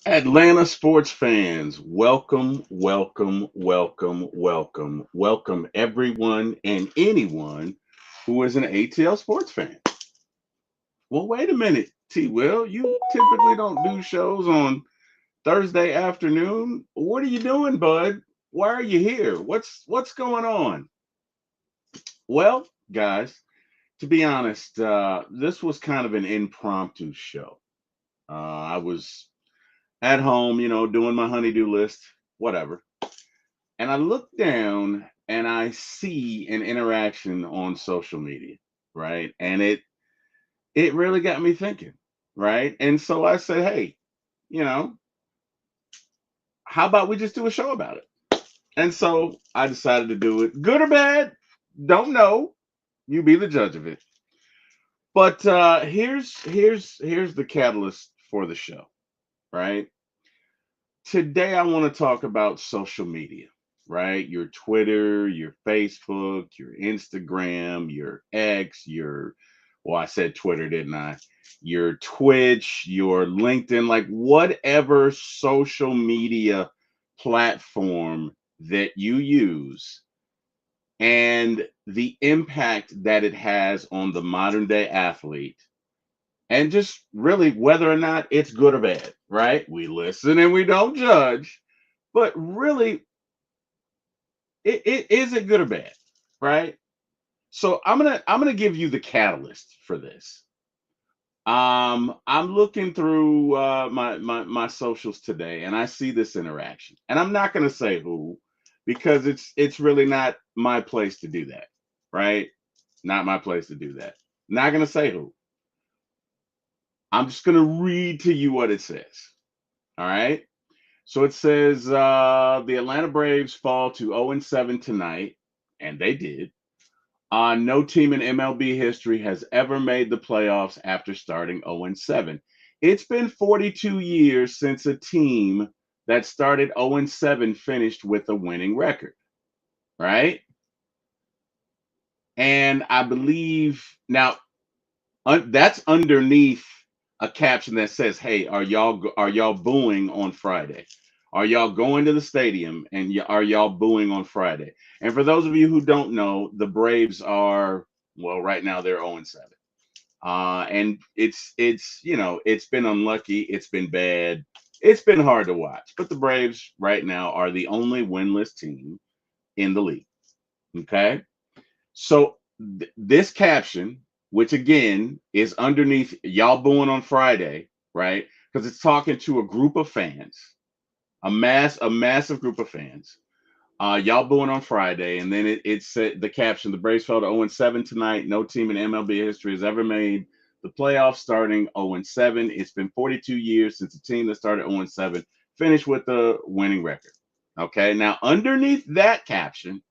Atlanta sports fans, welcome, welcome, welcome, welcome, welcome everyone and anyone who is an ATL sports fan. Well, wait a minute, T. Will, you typically don't do shows on Thursday afternoon. What are you doing, bud? Why are you here? What's going on? Well, guys, to be honest, this was kind of an impromptu show. I was at home, doing my honeydew list, whatever. And I look down and I see an interaction on social media, right? And it really got me thinking, right? And so I said, hey, you know, how about we just do a show about it? And so I decided to do it. Good or bad, don't know. You be the judge of it. But here's the catalyst for the show, right? Today I want to talk about social media, right? Your Twitter, your Facebook, your Instagram, your X, well, I said Twitter, didn't I? Your Twitch, your LinkedIn, like whatever social media platform that you use and the impact that it has on the modern day athlete and just really whether or not it's good or bad, right? We listen and we don't judge, but really, is it good or bad, right? So I'm gonna give you the catalyst for this. I'm looking through my socials today, and I see this interaction, and I'm not gonna say who because it's really not my place to do that, right? Not my place to do that. Not gonna say who. I'm just gonna read to you what it says. All right. So it says the Atlanta Braves fall to 0-7 tonight, and they did. No team in MLB history has ever made the playoffs after starting 0-7. It's been 42 years since a team that started 0-7 finished with a winning record, right? And I believe now that's underneath a caption that says, "Hey, are y'all booing on Friday? Are y'all going to the stadium and are y'all booing on Friday?" And for those of you who don't know, the Braves are well right now they're 0-7. And it's been unlucky, it's been bad, it's been hard to watch. But the Braves right now are the only winless team in the league. Okay, so this caption, which again is underneath y'all booing on Friday, right? Because it's talking to a group of fans, a massive group of fans. Y'all booing on Friday, and then it said the caption: the Braves fell to 0-7 tonight. No team in MLB history has ever made the playoffs starting 0-7. It's been 42 years since a team that started 0-7 finished with a winning record. Okay, now underneath that caption,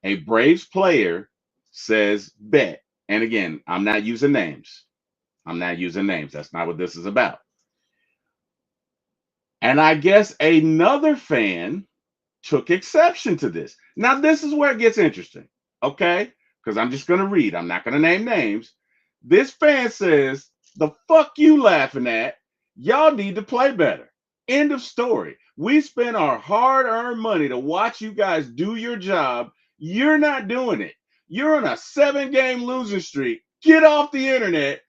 a Braves player says bet. And again, I'm not using names. I'm not using names. That's not what this is about. And I guess another fan took exception to this. Now, this is where it gets interesting, okay? Because I'm just going to read. I'm not going to name names. This fan says, the fuck you laughing at? Y'all need to play better. End of story. We spent our hard earned money to watch you guys do your job. You're not doing it. You're on a 7-game losing streak. Get off the internet.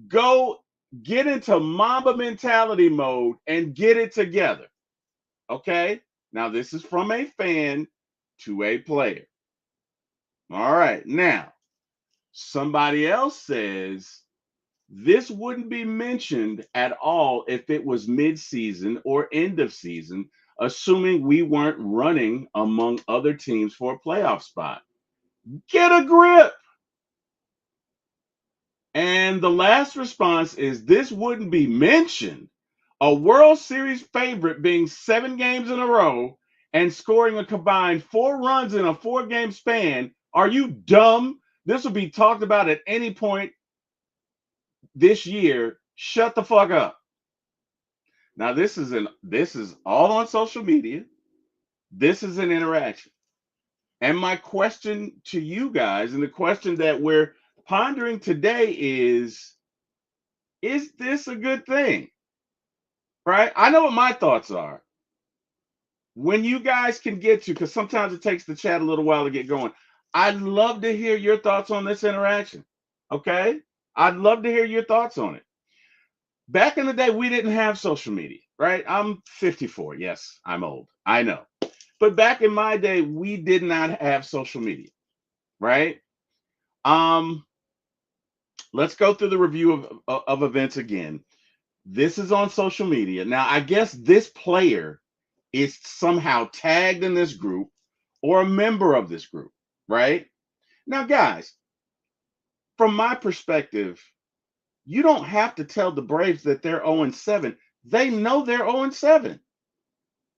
Go get into Mamba mentality mode and get it together. Okay? Now, this is from a fan to a player. All right. Now, somebody else says this wouldn't be mentioned at all if it was mid-season or end of season, assuming we weren't running among other teams for a playoff spot. Get a grip. And the last response is this wouldn't be mentioned. A World Series favorite being 7 games in a row and scoring a combined 4 runs in a 4-game span. Are you dumb? This will be talked about at any point this year. Shut the fuck up. Now this is all on social media. This is an interaction. And my question to you guys, and the question that we're pondering today is this a good thing? right? I know what my thoughts are. When you guys can get to, because sometimes it takes the chat a little while to get going. I'd love to hear your thoughts on this interaction. Okay? I'd love to hear your thoughts on it. Back in the day, we didn't have social media, right? I'm 54. Yes, I'm old. I know. But back in my day, we did not have social media, right? Um, let's go through the review of events again. This is on social media. Now, I guess this player is somehow tagged in this group or a member of this group, right? Now, guys, from my perspective, you don't have to tell the Braves that they're 0-7. They know they're 0-7.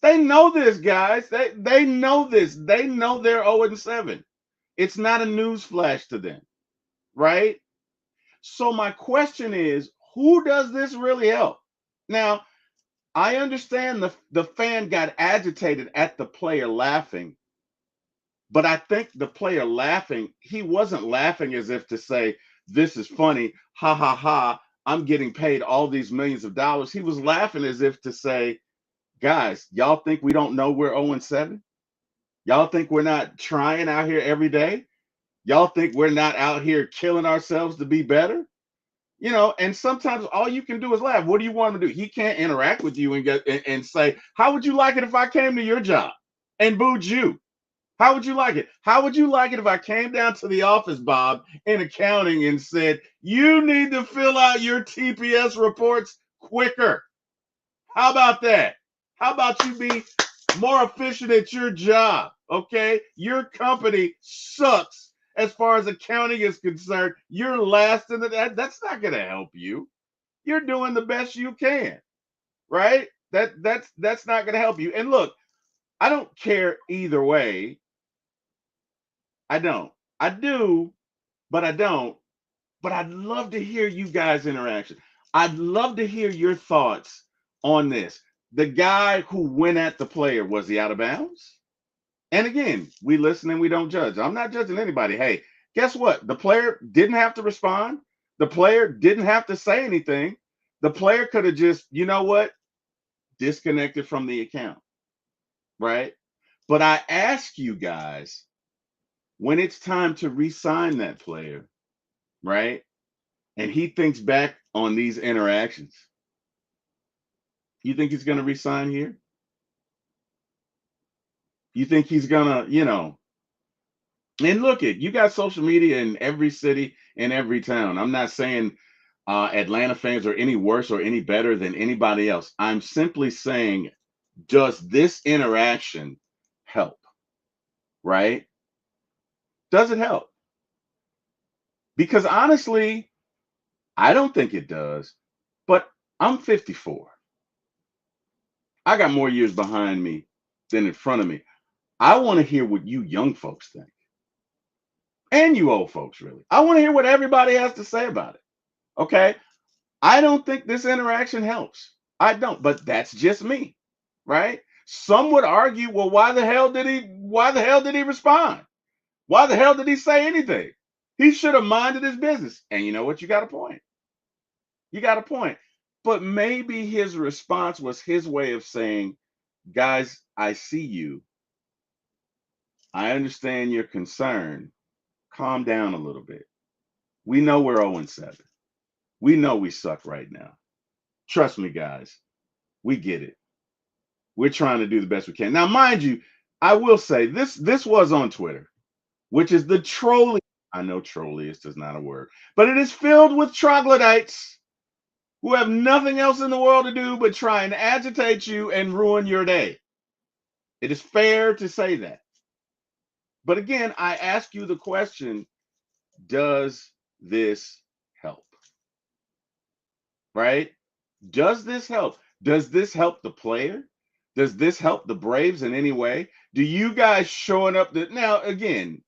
They know this, guys. They know this. They know they're 0-7. It's not a news flash to them, right? So my question is, who does this really help? Now, I understand the fan got agitated at the player laughing, but I think the player laughing, he wasn't laughing as if to say, this is funny, ha ha ha, I'm getting paid all these millions of dollars. He was laughing as if to say, guys, y'all think we don't know we're 0-7? Y'all think we're not trying out here every day? Y'all think we're not out here killing ourselves to be better? You know, and sometimes all you can do is laugh. What do you want him to do? He can't interact with you and and say, how would you like it if I came to your job and booed you? How would you like it? How would you like it if I came down to the office, Bob, in accounting and said, you need to fill out your TPS reports quicker? How about that? How about you be more efficient at your job? Okay. Your company sucks as far as accounting is concerned. You're last in the that's not gonna help you. You're doing the best you can, right? That's not gonna help you. And look, I don't care either way. I don't. I do, but I don't. But I'd love to hear you guys' interaction. I'd love to hear your thoughts on this. The guy who went at the player, was he out of bounds? And again, we listen and we don't judge. I'm not judging anybody. Hey, guess what? The player didn't have to respond. The player didn't have to say anything. The player could have just, you know what, disconnected from the account, right? But I ask you guys, when it's time to re-sign that player, right? And he thinks back on these interactions, you think he's going to resign here? You think he's going to, and look at, you got social media in every city, in every town. I'm not saying Atlanta fans are any worse or any better than anybody else. I'm simply saying, does this interaction help? Right? Does it help? Because honestly, I don't think it does. But I'm 54. I got more years behind me than in front of me. I want to hear what you young folks think, and you old folks, really. I want to hear what everybody has to say about it. Okay. I don't think this interaction helps. I don't, but that's just me, right? Some would argue, well, why the hell did he respond? Why the hell did he say anything? He should have minded his business. And you know what? You got a point. You got a point. But maybe his response was his way of saying, guys, I see you. I understand your concern. Calm down a little bit. We know we're 0-7. We know we suck right now. Trust me, guys. We get it. We're trying to do the best we can. Now, mind you, I will say this was on Twitter, which is the trolly. I know trolliest is not a word, but it is filled with troglodytes who have nothing else in the world to do but try and agitate you and ruin your day. It is fair to say that. But again, I ask you the question, does this help? Right? Does this help? Does this help the player? Does this help the Braves in any way? Do you guys showing up now again,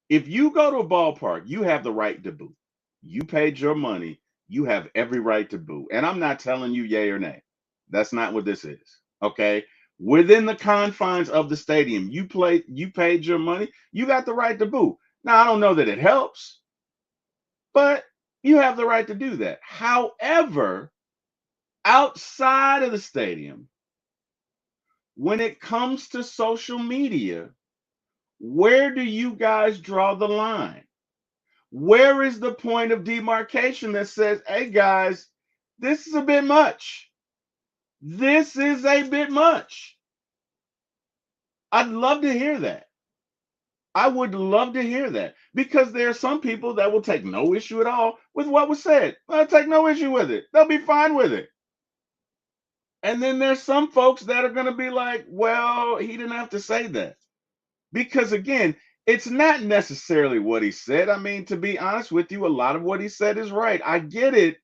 if you go to a ballpark, you have the right to boo. You paid your money, you have every right to boo. And I'm not telling you yay or nay. That's not what this is. Okay. Within the confines of the stadium, you paid your money, you got the right to boo. Now, I don't know that it helps, but you have the right to do that. However, outside of the stadium, when it comes to social media, where do you guys draw the line? Where is the point of demarcation that says, hey guys, this is a bit much? This is a bit much. I'd love to hear that. I would love to hear that because there are some people that will take no issue at all with what was said. They'll take no issue with it. They'll be fine with it. And then there's some folks that are going to be like, well, he didn't have to say that. Because again, it's not necessarily what he said. I mean, to be honest with you, a lot of what he said is right. I get it.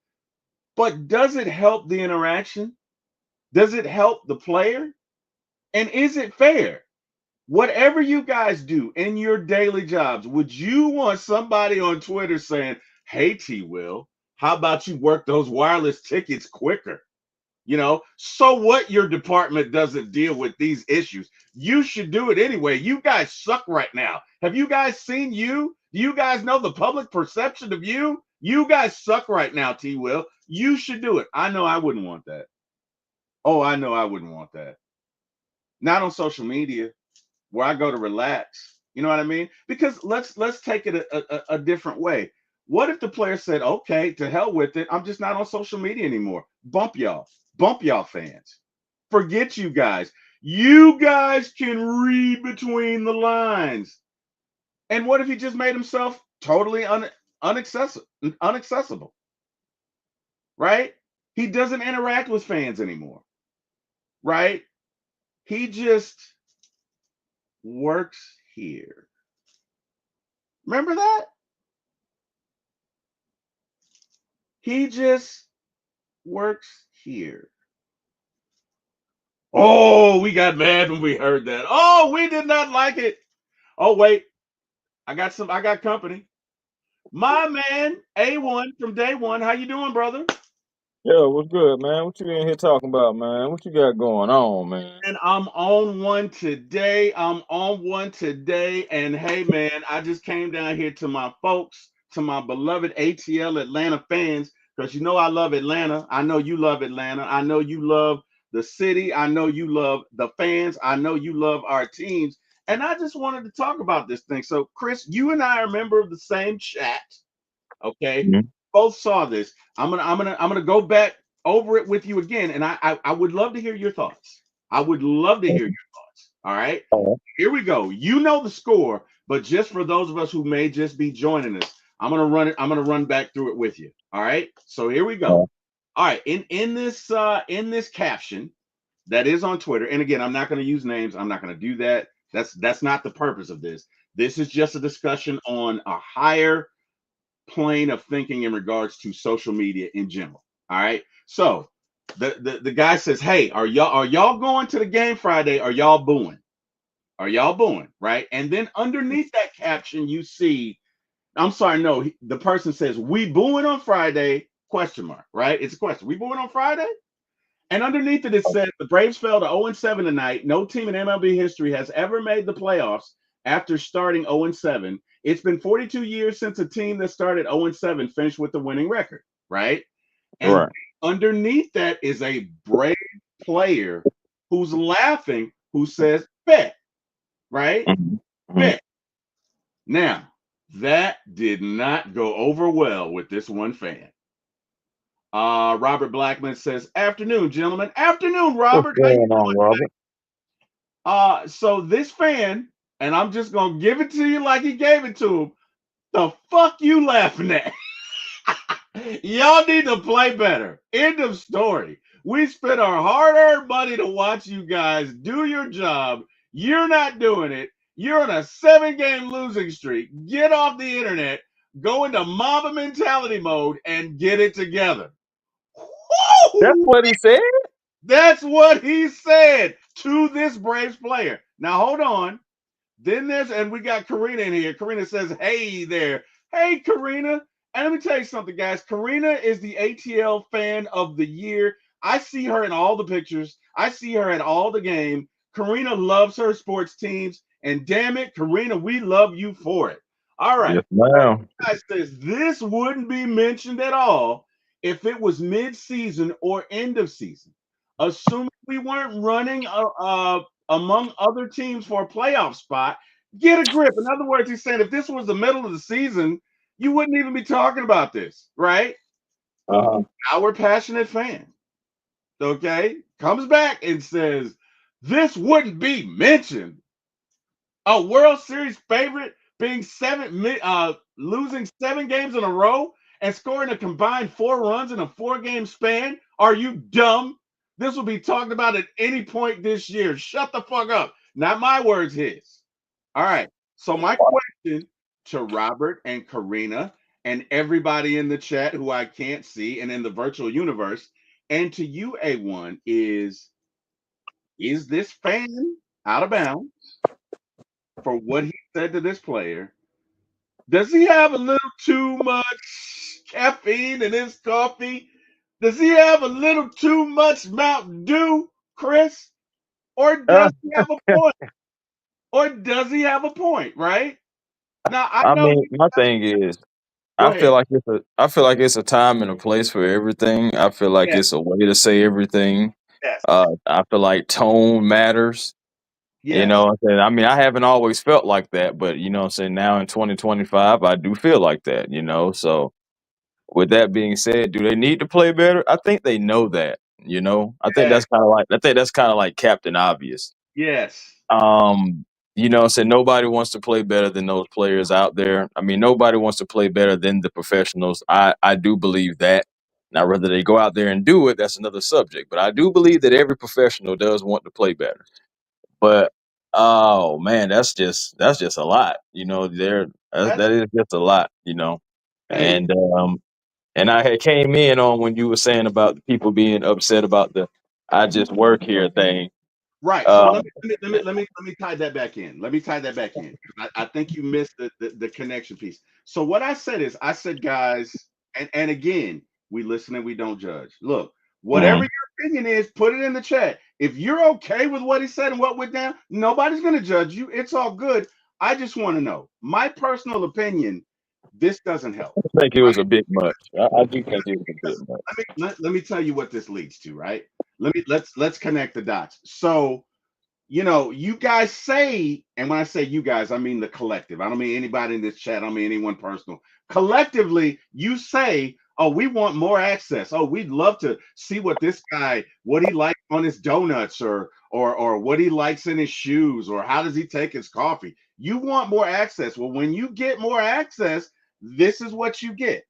But does it help the interaction? Does it help the player? And is it fair? Whatever you guys do in your daily jobs, would you want somebody on Twitter saying, hey, T Will, how about you work those wireless tickets quicker? So what your department doesn't deal with these issues. You should do it anyway. You guys suck right now. Have you guys seen you? Do you guys know the public perception of you? You guys suck right now, T Will. You should do it. I know I wouldn't want that. Oh, I know I wouldn't want that. Not on social media where I go to relax. You know what I mean? Because let's take it a different way. What if the player said, okay, to hell with it. I'm just not on social media anymore. Bump y'all. Bump y'all fans. Forget you guys. You guys can read between the lines. And what if he just made himself totally unaccessible? Right? He doesn't interact with fans anymore. Right? He just works here. Remember that? He just works here. Oh, we got mad when we heard that. Oh, we did not like it. Oh, wait. I got company. My man, A1 from day one. How you doing, brother? Yo, what's good, man? What you in here talking about, man? What you got going on, man? And I'm on one today. I'm on one today. And hey, man, I just came down here to my folks, to my beloved ATL Atlanta fans, because you know I love Atlanta. I know you love Atlanta. I know you love the city. I know you love the fans. I know you love our teams. And I just wanted to talk about this thing. So, Chris, you and I are a member of the same chat. Okay, Mhm. both saw this. I'm gonna go back over it with you again, and I would love to hear your thoughts. I would love to hear your thoughts. All right, here we go. You know the score, but just for those of us who may just be joining us, I'm gonna run it. I'm gonna run back through it with you. All right. So here we go. All right. In this caption that is on Twitter, and again, I'm not going to use names. I'm not going to do that. That's not the purpose of this. This is just a discussion on a higher plane of thinking in regards to social media in general. All right. So the guy says, hey, are y'all going to the game Friday? Are y'all booing? Are y'all booing? Right. And then underneath that caption, you see, I'm sorry, no, the person says, we booing on Friday? Question mark. Right. It's a question. We booing on Friday? And underneath it, it says the Braves fell to 0-7 tonight. No team in MLB history has ever made the playoffs after starting 0-7. It's been 42 years since a team that started 0-7 finished with the winning record, right? And Right. underneath that is a Brave player who's laughing, who says, bet, right? Mhm. Mhm. Bet. Now, that did not go over well with this one fan. Robert Blackman says, afternoon, gentlemen. Afternoon, What's Robert. How you going on, doing? Robert? So this fan, and I'm just gonna give it to you like he gave it to him. The fuck you laughing at? Y'all need to play better. End of story. We spent our hard-earned money to watch you guys do your job. You're not doing it. You're on a 7-game losing streak. Get off the internet, go into Mamba mentality mode, and get it together. That's Woo! what he said. That's what he said to this Braves player. Now hold on. Then and we got Karina in here. Karina says, hey there. Hey, Karina. And let me tell you something, guys. Karina is the ATL fan of the year. I see her in all the pictures. I see her at all the game. Karina loves her sports teams. And damn it, Karina, we love you for it. All right. Yes, ma'am. Guy says this wouldn't be mentioned at all if it was mid-season or end of season, assuming we weren't running among other teams for a playoff spot, get a grip. In other words, he's saying if this was the middle of the season, you wouldn't even be talking about this, right? Uh-huh. Our passionate fan, okay, comes back and says this wouldn't be mentioned. A World Series favorite being losing 7 games in a row and scoring a combined 4 runs in a 4-game span. Are you dumb? This will be talked about at any point this year. Shut the fuck up. Not my words, his. All right. So my question to Robert and Karina and everybody in the chat who I can't see and in the virtual universe, and to you, A1, is this fan out of bounds for what he said to this player? Does he have a little too much caffeine in his coffee? Does he have a little too much Mountain Dew, Chris? Or Uh, does he have a point? Or does he have a point, right? Now I I know mean, my thing is, go ahead. I feel like it's a time and a place for everything. I feel like Yes, it's a way to say everything. yes, I feel like tone matters. You know yes, what I'm saying? I mean, I haven't always felt like that, but you know what I'm saying, now in 2025, I do feel like that, you know. So with that being said, do they need to play better? I think they know that, you know. yes, I think that's kind of like Captain Obvious. yes, Um, you know, so nobody wants to play better than those players out there. I mean, nobody wants to play better than the professionals. I do believe that. Now, whether they go out there and do it, that's another subject. But I do believe that every professional does want to play better. But oh man, that's just a lot. You know, that's that is just a lot. You know, hey, and and I had came in on when you were saying about the people being upset about the "I just work here" thing. right. So Uh, let me tie that back in. Let me tie that back in. I think you missed the connection piece. So what I said is I said, guys, and again, we listen and we don't judge. Look, whatever mhm. your opinion is, put it in the chat. If you're okay with what he said and what went down, nobody's gonna judge you. It's all good. I just want to know my personal opinion. This doesn't help. I think it Right? was a bit much. I do think it was a bit Because much. let me tell you what this leads to, right? Let's connect the dots. So you guys say, and when I say you guys, I mean the collective. I don't mean anybody in this chat. I don't mean anyone personal. Collectively, you say, oh, we want more access. Oh, we'd love to see what he likes on his donuts or what he likes in his shoes or how does he take his coffee. You want more access. Well, when you get more access, this is what you get.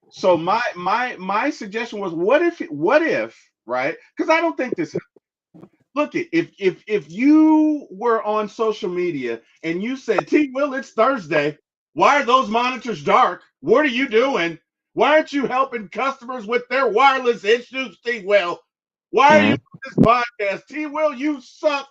So my suggestion was, what if, right? Because I don't think this look it if you were on social media and you said, T Will, it's Thursday, why are those monitors dark? What are you doing? Why aren't you helping customers with their wireless issues, T Will? Why are you Mhm. on this podcast? T Will, you suck.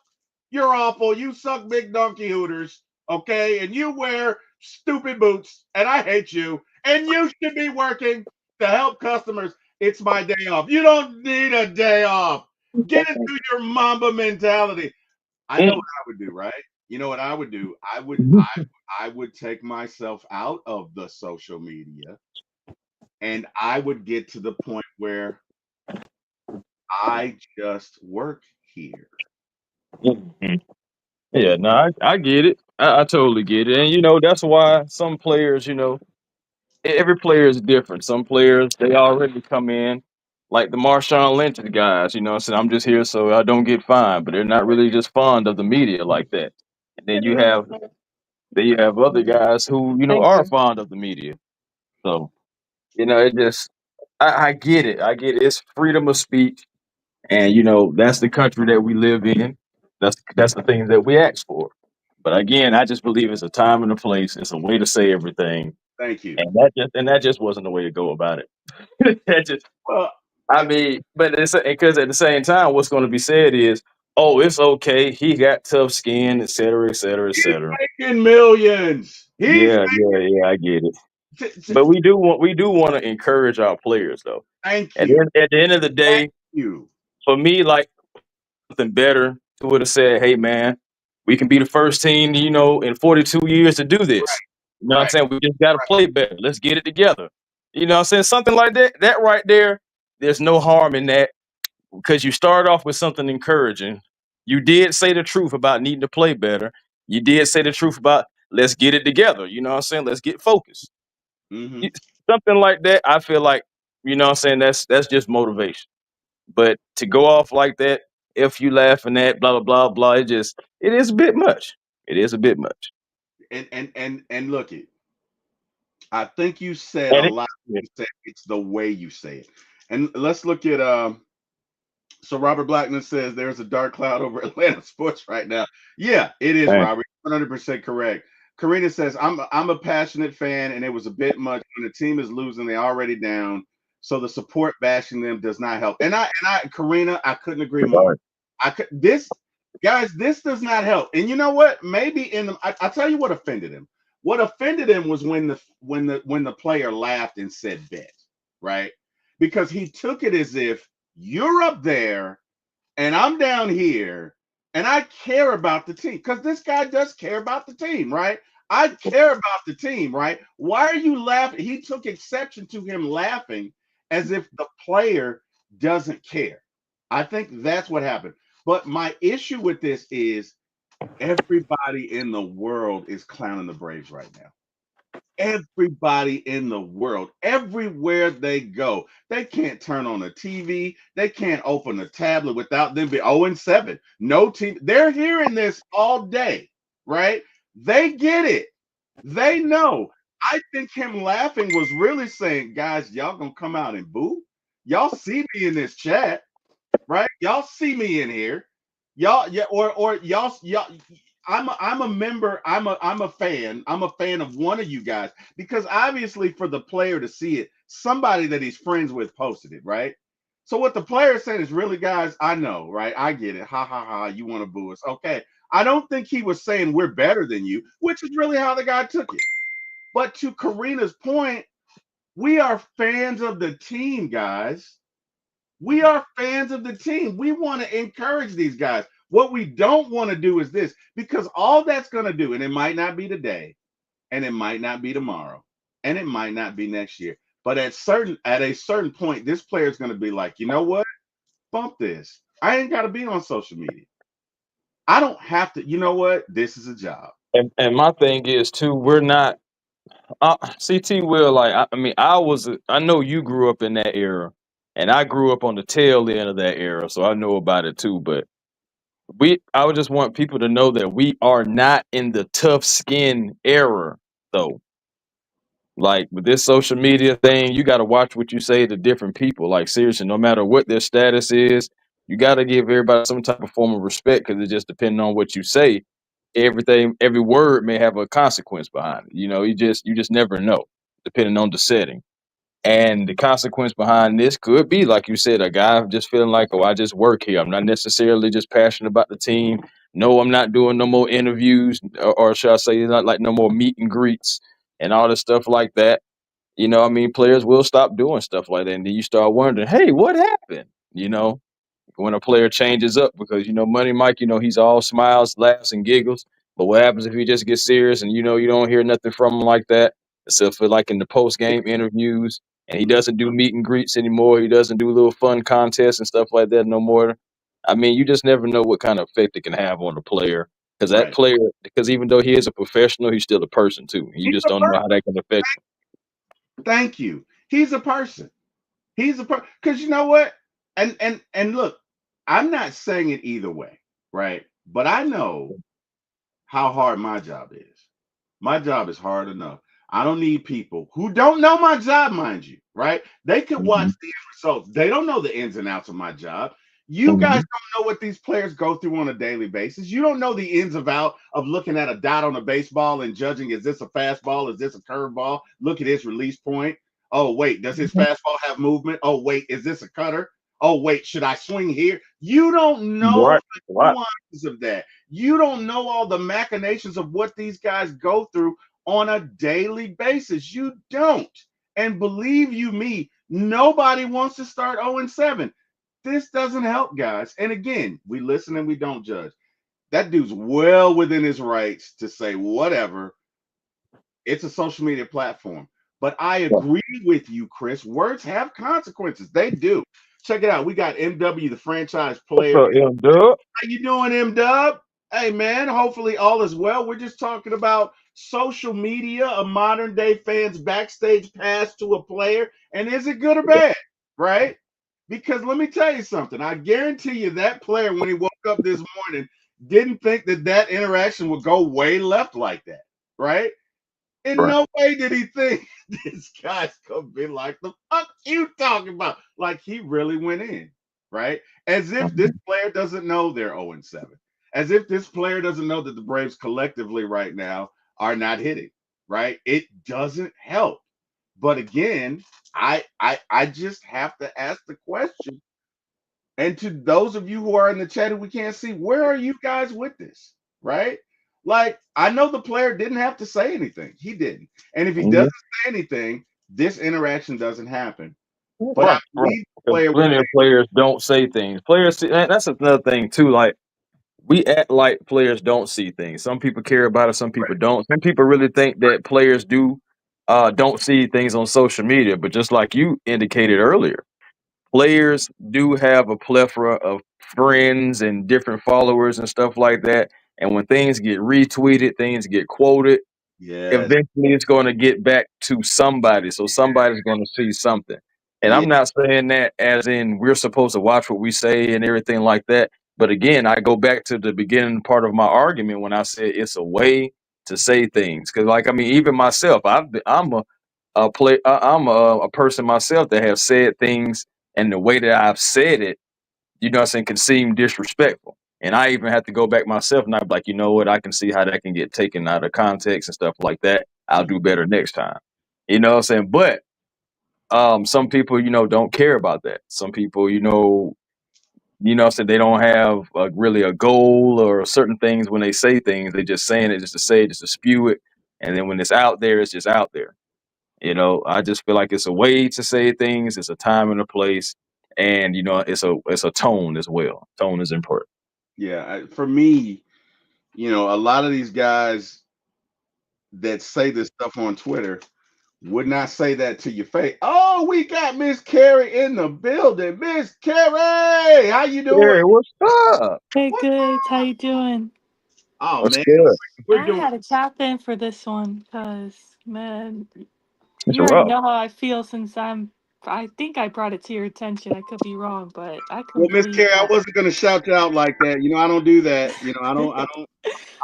You're awful. You suck, big donkey hooters. Okay, and you wear stupid boots, and I hate you, and you should be working to help customers. It's my day off. You don't need a day off. Get into your Mamba mentality. I know what I would do, right? You know what I would do? I would take myself out of the social media and I would get to the point where I just work here. Mhm. Yeah, no, I get it. I totally get it. And you know, that's why some players, you know, every player is different. Some players they already come in like the Marshawn Lynch guys, you know, saying I'm just here so I don't get fined, but they're not really just fond of the media like that. And then you have other guys who, you know, are fond of the media. So, you know, it just I get it. I get it. It's freedom of speech. And you know, that's the country that we live in. That's the things that we ask for. But again, I just believe it's a time and a place. It's a way to say everything, Thank you. and that just wasn't the way to go about it. that just, Well, I mean, but it's because at the same time, what's going to be said is, oh, it's okay. He got tough skin, et cetera, et cetera, et he's cetera. making millions. He's Yeah, I get it. t- t- But we do want to encourage our players though. thank you. At the end of the Thank day, you. for me, like something better to would have said, "Hey, man, we can be the first team, you know, in 42 years to do this. You know what I'm Right. saying? We just got to play better. Let's get it together." You know what I'm saying? Something like that. That right there, there's no harm in that because you start off with something encouraging. You did say the truth about needing to play better. You did say the truth about let's get it together. You know what I'm saying? Let's get focused. Hmm. You- Something like that, I feel like, you know what I'm saying, that's just motivation. But to go off like that, if you laughing at blah blah blah blah, it is a bit much. It is a bit much. And look it. I think you said a And it, lot. yeah, You said it's the way you say it. And let's look at so Robert Blackman says there's a dark cloud over Atlanta sports right now. Yeah, it is, man, Robert. 100% correct. Karina says I'm a passionate fan, and it was a bit much when the team is losing. They're already down, so the support bashing them does not help. Karina, I couldn't agree more. right. I could this guys, this does not help. And you know what? Maybe I tell you what offended him. What offended him was when the player laughed and said bet, right? Because he took it as if you're up there and I'm down here and I care about the team because this guy does care about the team, right? I care about the team, right? Why are you laughing? He took exception to him laughing as if the player doesn't care. I think that's what happened. But my issue with this is everybody in the world is clowning the Braves right now. Everybody in the world, everywhere they go, they can't turn on a TV. They can't open a tablet without them be 0-7. No team. They're hearing this all day, right? They get it. They know. I think him laughing was really saying, guys, y'all gonna come out and boo. Y'all see me in this chat, right? Y'all see me in here. Y'all, yeah, or y'all. I'm a member. I'm a fan. I'm a fan of one of you guys because obviously for the player to see it, somebody that he's friends with posted it, right? So what the player is saying is really, guys, I know, right? I get it. Ha ha ha. You want to boo us? Okay. I don't think he was saying we're better than you, which is really how the guy took it. But to Karina's point, we are fans of the team, guys. We are fans of the team. We want to encourage these guys. What we don't want to do is this because all that's going to do, and it might not be today, and it might not be tomorrow, and it might not be next year. But at a certain point, this player is going to be like, you know what? Bump this. I ain't got to be on social media. I don't have to. You know what? This is a job. And my thing is too, we're not CT will like I mean I know you grew up in that era and I grew up on the tail end of that era, so I know about it too. But I would just want people to know that we are not in the tough skin era though. Like with this social media thing, you got to watch what you say to different people. Like seriously, no matter what their status is, you got to give everybody some type of form of respect because it just depending on what you say. Every word may have a consequence behind it. You know, you just never know depending on the setting. And the consequence behind this could be, like you said, a guy just feeling like, oh, I just work here. I'm not necessarily just passionate about the team. No, I'm not doing no more interviews, or should I say, not like no more meet and greets and all this stuff like that. You know, I mean, players will stop doing stuff like that, and then you start wondering, hey, what happened? You know, when a player changes up because Money Mike, he's all smiles, laughs, and giggles. But what happens if he just gets serious and you don't hear nothing from him like that, except for like in the post game interviews, and he doesn't do meet and greets anymore. He doesn't do little fun contests and stuff like that no more. I mean, you just never know what kind of effect it can have on the player. Right. Because even though he is a professional, he's still a person too. You He's just a don't know person. how that can affect him. Thank you. He's a person. He's a person. Because you know what? And look, I'm not saying it either way, right? But I know how hard my job is. My job is hard enough. I don't need people who don't know my job, mind you, right? They could watch Hmm. the end results. They don't know the ins and outs of my job. You guys Hmm. don't know what these players go through on a daily basis. You don't know the ins and out of looking at a dot on a baseball and judging, is this a fastball? Is this a curveball? Look at his release point. Oh, wait, does his fastball have movement? Oh, wait, is this a cutter? Oh, wait, should I swing here? You don't know Right. the Right. nuances of that. You don't know all the machinations of what these guys go through on a daily basis. You don't. And believe you me, nobody wants to start 0-7. This doesn't help, guys. And again, we listen and we don't judge. That dude's well within his rights to say whatever. It's a social media platform. But I Yeah. agree with you, Chris. Words have consequences. They do. Check it out. We got MW, the franchise What's player. up, M Dub? How you doing, M Dub? Hey man, hopefully all is well. We're just talking about social media, a modern day fan's backstage pass to a player, and is it good or bad, right? Because let me tell you something. I guarantee you that player, when he woke up this morning, didn't think that that interaction would go way left like that, right? In Right. no way did he think this guy's gonna be like, the fuck you talking about? Like he really went in, right? As if this Mhm. player doesn't know they're 0-7. As if this player doesn't know that the Braves collectively right now are not hitting, right? It doesn't help. But again, I just have to ask the question. And to those of you who are in the chat who we can't see, where are you guys with this? Right? Like, I know the player didn't have to say anything. He didn't. And if he doesn't Mhm. say anything, this interaction doesn't happen. But I Right, right. believe the Because player was plenty of players don't say things. Players, that's another thing too. Like we act like players don't see things. Some people care about it, some people don't. Some people really think that players do don't see things on social media. But just like you indicated earlier, players do have a plethora of friends and different followers and stuff like that. And when things get retweeted, things get quoted, yes, eventually it's going to get back to somebody. So somebody's going to see something. And yeah, I'm not saying that as in we're supposed to watch what we say and everything like that. But again, I go back to the beginning part of my argument when I said it's a way to say things. Because, like, I mean, even myself, I'm a person myself that have said things, and the way that I've said it, what I'm saying, can seem disrespectful. And I even have to go back myself and I'm like, you know what, I can see how that can get taken out of context and stuff like that. I'll do better next time. What I'm saying? But some people, don't care about that. Some people, so they don't have really a goal or certain things when they say things. They just saying it just to say it, just to spew it. And then when it's out there, it's just out there. I just feel like it's a way to say things. It's a time and a place, and it's a tone as well. Tone is important. yeah. For me, a lot of these guys that say this stuff on Twitter would not say that to your face. Oh, we got Miss Carrie in the building. Miss Carrie, how you doing? Hey, what's up? Hey, What? good. How you doing? Oh What's man, good? we're I doing. had to tap in for this one because, man, It's you a already rough. know how I feel since I think I brought it to your attention. I could be wrong, but I Well, Miss Carrie, I completely. wasn't gonna shout you out like that. I don't do that. I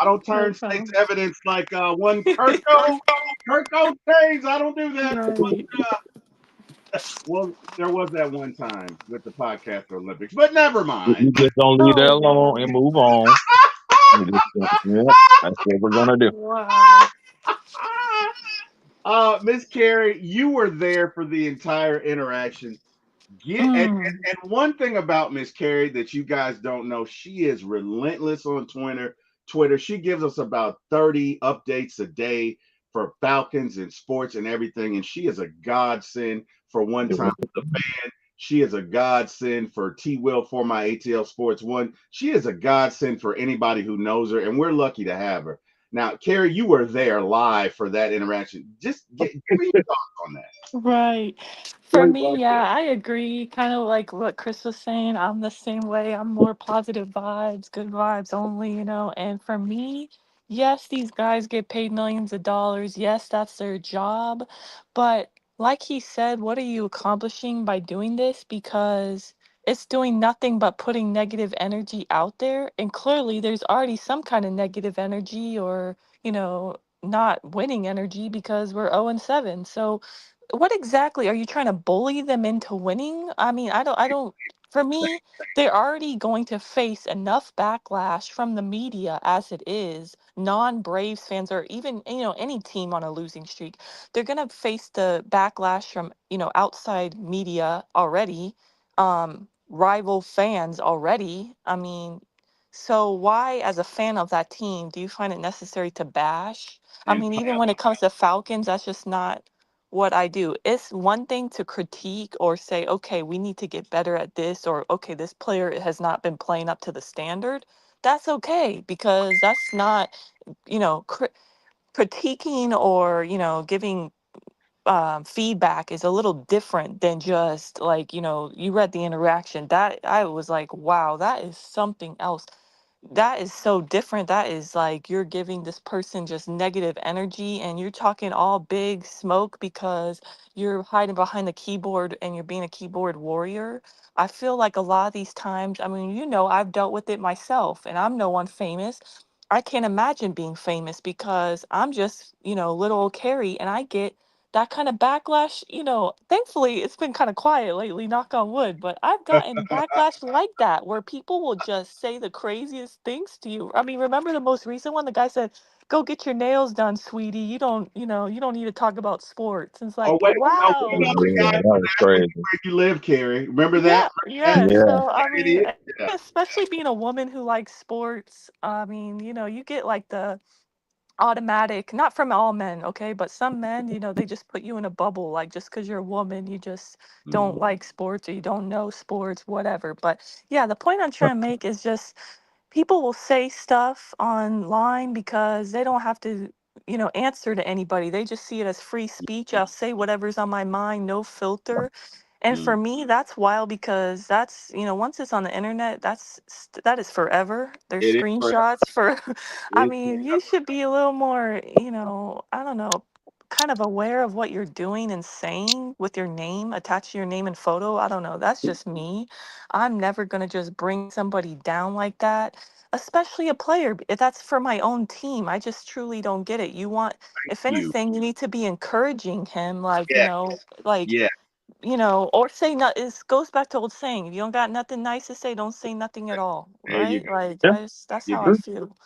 don't No turn state's problem. evidence like one Kirko James. I don't do that. Right. Well, there was that one time with the podcast Olympics, but never mind. You just don't leave that Oh, alone and wow. move on. Yeah, that's what we're gonna do. Wow. Miss Carrie, you were there for the entire interaction. Get Mm. and one thing about Miss Carrie that you guys don't know, she is relentless on Twitter. She gives us about 30 updates a day for Falcons and sports and everything, and she is a godsend for one time. She is a godsend for T Will for my ATL Sports One. She is a godsend for anybody who knows her, and we're lucky to have her. Now, Carrie, you were there live for that interaction. Just give me your thoughts on that. Right. For me, yeah, I agree. Kind of like what Chris was saying. I'm the same way. I'm more positive vibes, good vibes only. And for me, yes, these guys get paid millions of dollars. Yes, that's their job. But like he said, what are you accomplishing by doing this? Because it's doing nothing but putting negative energy out there. And clearly, there's already some kind of negative energy or, not winning energy because we're 0-7. So, what exactly are you trying to bully them into winning? I mean, I don't for me, they're already going to face enough backlash from the media as it is. Non-Braves fans or even, any team on a losing streak, they're going to face the backlash from, outside media already, rival fans already. I mean, so why as a fan of that team do you find it necessary to bash? I And mean, even when it comes to Falcons, that's just not what I do. It's one thing to critique or say, okay, we need to get better at this, or okay, this player has not been playing up to the standard. That's okay because that's not, critiquing or, giving. feedback is a little different than just like, you read the interaction. That I was like, wow, that is something else. That is so different. That is like you're giving this person just negative energy, and you're talking all big smoke because you're hiding behind the keyboard and you're being a keyboard warrior. I feel like a lot of these times, I mean, I've dealt with it myself, and I'm no one famous. I can't imagine being famous because I'm just, little old Carrie, and I get that kind of backlash. Thankfully it's been kind of quiet lately, knock on wood, but I've gotten backlash like that where people will just say the craziest things to you. I mean, remember the most recent one? The guy said, "Go get your nails done, sweetie. You don't need to talk about sports." And it's Oh like, wait, no, what wow. about the guy Yeah, who that was asked crazy. where you live, Carrie? Remember that? Yeah, Remember yeah. that? Yeah. So I That mean, idiot? Yeah. especially being a woman who likes sports, I mean, you get like the automatic, not from all men, okay, but some men, they just put you in a bubble, like just because you're a woman you just don't Mm, like sports or you don't know sports, whatever. But yeah, the point I'm trying to make is just people will say stuff online because they don't have to, answer to anybody. They just see it as free speech. I'll say whatever's on my mind, no filter. And mm. for me, that's wild because that's, once it's on the internet, that is forever. There's It is forever. screenshots for, It I is mean, you forever. should be a little more, I don't know, kind of aware of what you're doing and saying with your name attached to your name and photo. I don't know. That's just me. I'm never going to just bring somebody down like that, especially a player. If that's for my own team, I just truly don't get it. If You. anything, you need to be encouraging him, like, Yeah. like, Yeah. or say not. It goes back to old saying: if you don't got nothing nice to say, don't say nothing at all. There you Right? go. Like Yeah. that's You how go. I True. feel.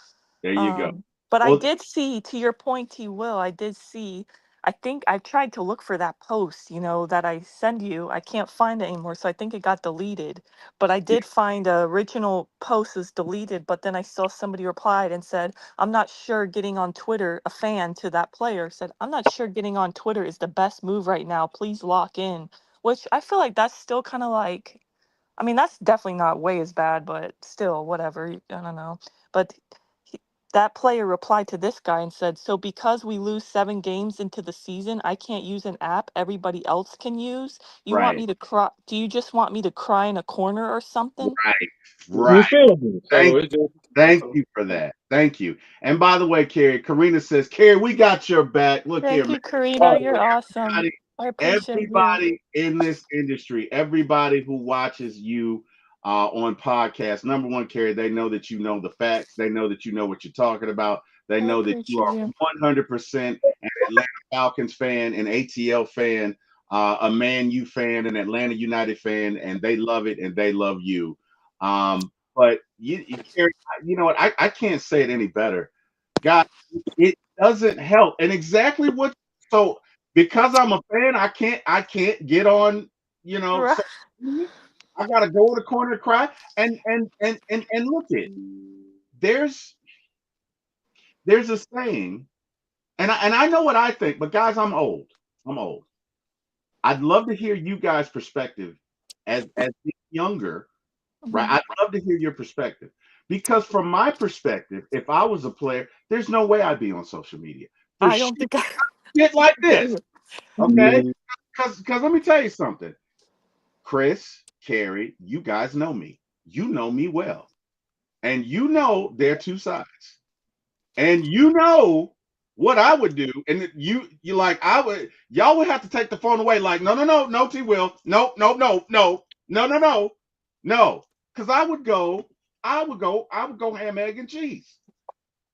There you go. But I Well, did see, to your point, T. Will, I did see. I think I tried to look for that post, that I send you. I can't find it anymore, so I think it got deleted. But I yeah, did find the original post is deleted. But then I saw somebody replied and said, "I'm not sure getting on Twitter." A fan to that player said, "I'm not sure getting on Twitter is the best move right now. Please lock in." Which I feel like that's still kind of like, I mean, that's definitely not way as bad, but still, whatever. I don't know. But he, that player replied to this guy and said, "So because we lose 7 games into the season, I can't use an app everybody else can use. You want right. me to cry? Do you just want me to cry in a corner or something?" Right. You Right. feel me? So Thank it's just Thank so you for that. Thank you. And by the way, Carrie, Karina says, Carrie, we got your back. Look here, Thank man. you, Karina. oh, You're awesome. Everybody, I appreciate you. everybody in this industry, everybody who watches you on podcasts, number one, Carrie, they know that you know the facts. They know that you know what you're talking about. They I know that you appreciate are you. 100% an Atlanta Falcons fan, an ATL fan, a Man U fan, an Atlanta United fan, and they love it and they love you. But Carrie, you know what? I can't say it any better. God, it doesn't help. And exactly what so because I'm a fan, I can't get on, Right. social media. I gotta go in the corner and cry. And look it. There's there's a saying, and I know what I think, but guys, I'm old. I'm old. I'd love to hear you guys' perspective as younger, right? Mhm. I'd love to hear your perspective. Because from my perspective, if I was a player, there's no way I'd be on social media for I don't think I. shit like Okay. this. Okay? Mhm. yeah, Because let me tell you something. Chris, Carrie, you guys know me. You know me well. And you know there are two sides. And you know what I would do. And you like I would y'all would have to take the phone away, like, no, no, no, no, T Will. No, no, no, no, no, no, no, no. Cause I would go ham, egg, and cheese.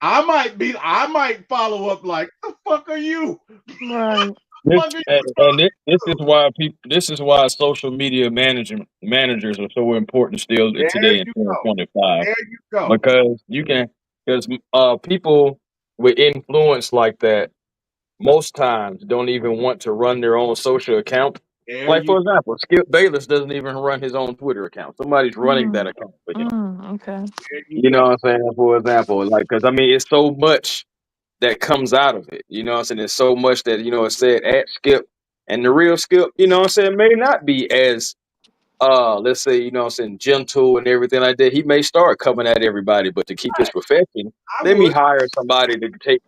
I might follow up like, the fuck are you? Right. this Fuck are you and this is talking to? why people. This is why social media managers are so important still There today in you go. 2025 There you go. because you can because people with influence like that most times don't even want to run their own social account. There Like you for example, Skip Bayless doesn't even run his own Twitter account. Somebody's running that Mm. account for him. Okay. there you You know go. what I'm saying? For example, like because I mean, it's so much that comes out of it. You know what I'm saying? There's so much that is said at Skip, and the real Skip, what I'm saying, may not be as let's say, what I'm saying, gentle and everything like that. He may start coming at everybody, but to keep his Right. profession, I let me would. hire somebody to take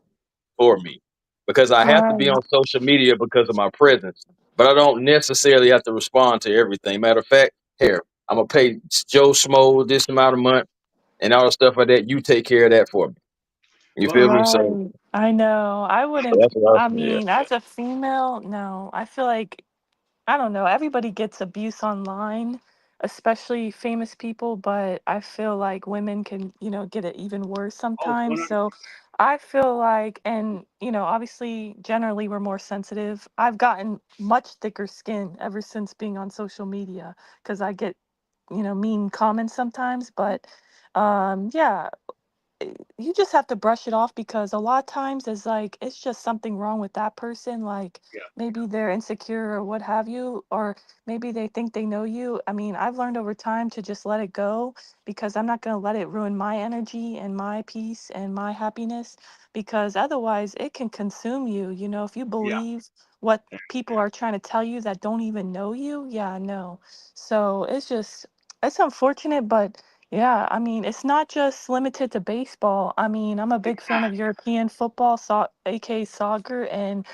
for me. because I have to be Right. on social media because of my presence, but I don't necessarily have to respond to everything. Matter of fact, here, I'm gonna pay Joe Schmo this amount of month and all the stuff like that. You take care of that for me. You Well, feel me? So Right. I know. I wouldn't, that's what I I, yeah. mean, as a female, no. I feel like I don't know. Everybody gets abuse online, especially famous people, but I feel like women can, get it even worse oh, sometimes. 100. So I feel like, and, obviously, generally, we're more sensitive. I've gotten much thicker skin ever since being on social media because I get, mean comments sometimes. But yeah, you just have to brush it off because a lot of times it's like it's just something wrong with that person, like Yeah, maybe they're insecure or what have you, or maybe they think they know you. I mean, I've learned over time to just let it go because I'm not going to let it ruin my energy and my peace and my happiness, because otherwise it can consume you, if you yeah, believe what people are trying to tell you that don't even know you. Yeah, no. So it's unfortunate, but yeah, I mean, it's not just limited to baseball. I mean, I'm a big fan of European football, aka soccer, and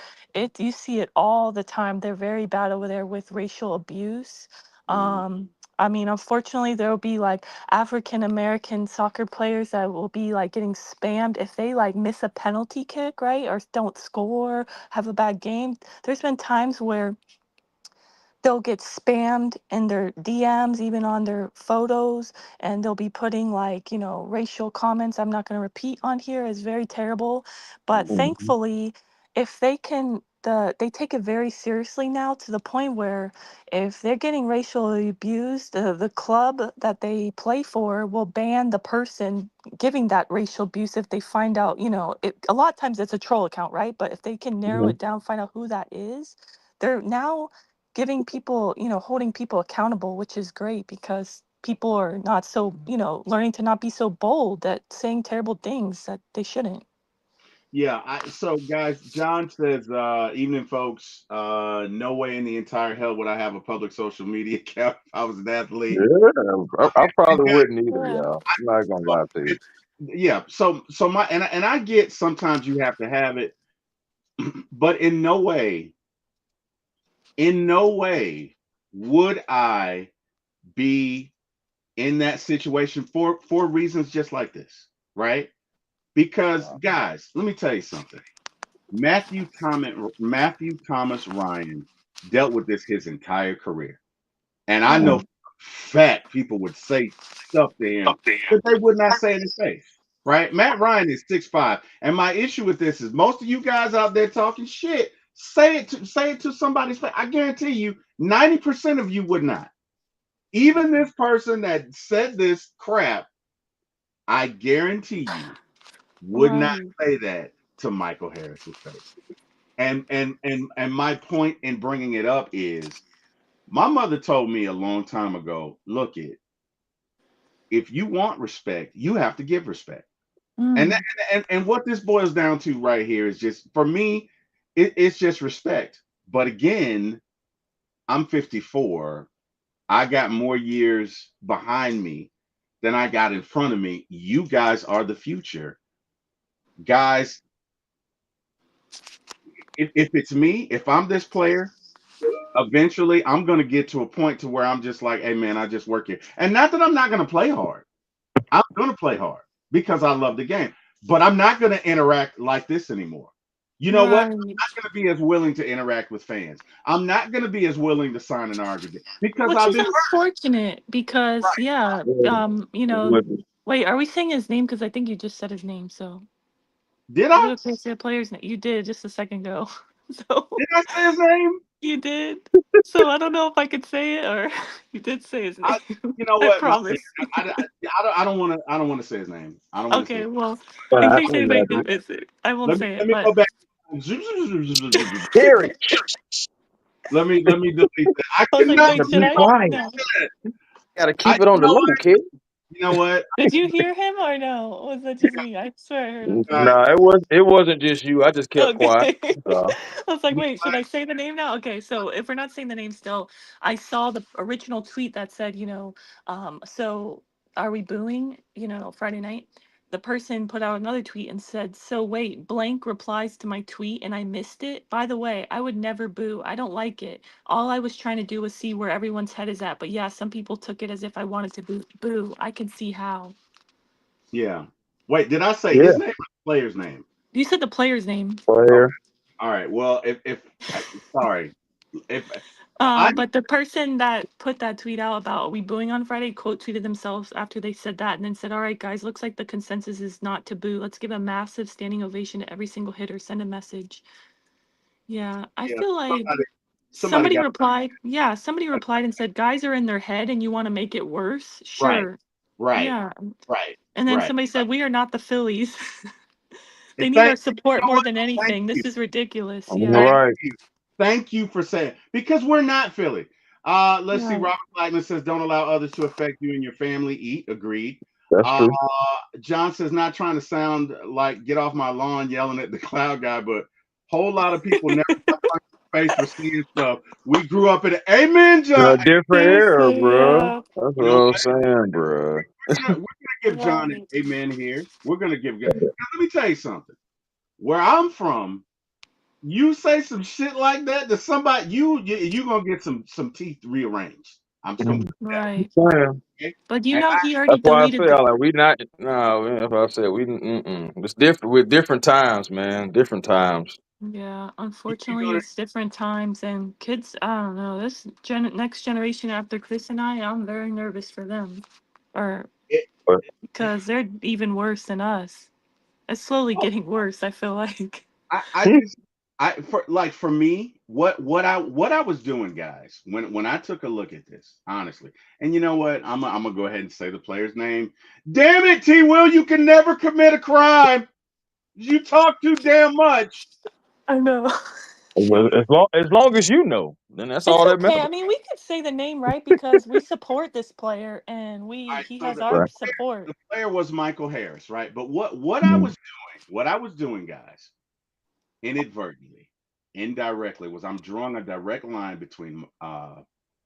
you see it all the time. They're very bad over there with racial abuse. mm, I mean, unfortunately, there will be like African American soccer players that will be like getting spammed if they like miss a penalty kick, right? Or don't score, have a bad game. There's been times where they'll get spammed in their DMs, even on their photos, and they'll be putting like, racial comments. I'm not going to repeat on here. It's very terrible. But mm, Mhm. thankfully, if they take it very seriously now to the point where if they're getting racially abused, the club that they play for will ban the person giving that racial abuse if they find out, a lot of times it's a troll account, right? But if they can narrow Mhm. it down, find out who that is, they're now giving people, holding people accountable, which is great because people are not so, learning to not be so bold at saying terrible things that they shouldn't. yeah. So guys, John says, evening folks. No way in the entire hell would I have a public social media account if I was an athlete. Yeah, I And probably guys, wouldn't either, Yeah. y'all. I'm not gonna so lie to you. yeah, so my and I get sometimes you have to have it, but in no way would I be in that situation for reasons just like this, right? Because guys, let me tell you something. Matthew Thomas Ryan dealt with this his entire career. And I know Right. Mhm. for a fact people would say stuff to him that they would not say in his face. Right? Matt Ryan is 6'5". And my issue with this is most of you guys out there talking shit, say it to somebody's face. I guarantee you, 90% of you would not. Even this person that said this crap, I guarantee you would not Right. say that to Michael Harris's face. And my point in bringing it up is my mother told me a long time ago, look it, if you want respect, you have to give respect. And that, Mm. and what this boils down to right here is just for me, it's just respect. But again, I'm 54. I got more years behind me than I got in front of me. You guys are the future. Guys, if it's me, if I'm this player, eventually I'm gonna get to a point to where I'm just like, hey man, I just work here. And not that I'm not gonna play hard. I'm gonna play hard because I love the game. But I'm not gonna interact like this anymore. You know what? Right. I'm not gonna be as willing to interact with fans. I'm not gonna be as willing to sign an argument because Which I've is been unfortunate because, yeah, Yeah, wait, are we saying his name? Because I think you just said his name. So did is it I? okay to say a player's name? You did just a second ago. So Did I say his name? you did. So I don't know if I could say it or you did say his name. I you know I what? My bad. promise. I don't want to say his name. I don't want to say Okay, it. well, in I case anybody got did it. miss it, I won't say Let it. me But go back. Terry, Let me delete that. I I was like, cannot wait, to should be I? do quiet. No. that. Gotta I keep it on you the know low, what? kid. You know what? Did you hear him or no? Was that just me? I swear I heard him say Guys, it. No, it wasn't just you. I just kept quiet. Okay. So, I was like, you know wait, should I say the name now? Okay, so if we're not saying the name still, I saw the original tweet that said, so are we booing, Friday night? the person put out another tweet and said, "So wait, blank replies to my tweet and I missed it. By the way, I would never boo. I don't like it. All I was trying to do was see where everyone's head is at. But yeah, some people took it as if I wanted to boo. Boo. I can see how." Yeah. Wait, did I say Yeah, his name or the player's name? You said the player's name. Okay. player. All right. Well, if sorry, if I But the person that put that tweet out about "Are we booing on Friday" quote tweeted themselves after they said that and then said, "All right, guys, looks like the consensus is not to boo. Let's give a massive standing ovation to every single hitter. Send a message." Yeah, I yeah, feel like somebody somebody got replied. Yeah, somebody replied and said, "Guys are in their head and you want to make it worse." right, Sure. right, Yeah. right, And then right. somebody said, "We are not the Phillies. They And need our you support know more what? than Thank anything. you. This is ridiculous." All Yeah. Thank right. you. Thank you for saying because we're not Philly. Let's see. Yeah. Robert Blackman says, "Don't allow others to affect you and your family." Eat. Agreed. That's Uh, true. John says, "Not trying to sound like get off my lawn yelling at the cloud guy, but whole lot of people never got punched in the face for seeing stuff. We grew up in it. Amen, In John. a different era, Seriously, bro. yeah. That's what You know I'm what? saying, bro. We're gonna give John an Right. amen here. We're gonna give. Now, let me tell you something. Where I'm from, you say some shit like that to somebody, you gonna get some teeth rearranged. I'm just gonna put it that Right. Yeah. way. Okay? But you And know, he already That's why I say deleted the. like we not no. That's why I said we. It's different with different times, man. Different times. Yeah, you unfortunately, gonna it's different times, and kids. I don't know. This next generation after Chris and I'm very nervous for them, or it, But because they're even worse than us. It's slowly getting worse. I feel like. I just for me, what I was doing, guys, when I took a look at this, honestly, and you know what, I'm gonna go ahead and say the player's name. Damn it, T. Will, you can never commit a crime. You talk too damn much. I know. as long as you know, then that's It's all that okay. I matters. mean, we could say the name right because we support this player, and All we right, he so has our the support. player was Michael Harris, right? But Mm-hmm. what I was doing, guys, inadvertently, indirectly, was I'm drawing a direct line between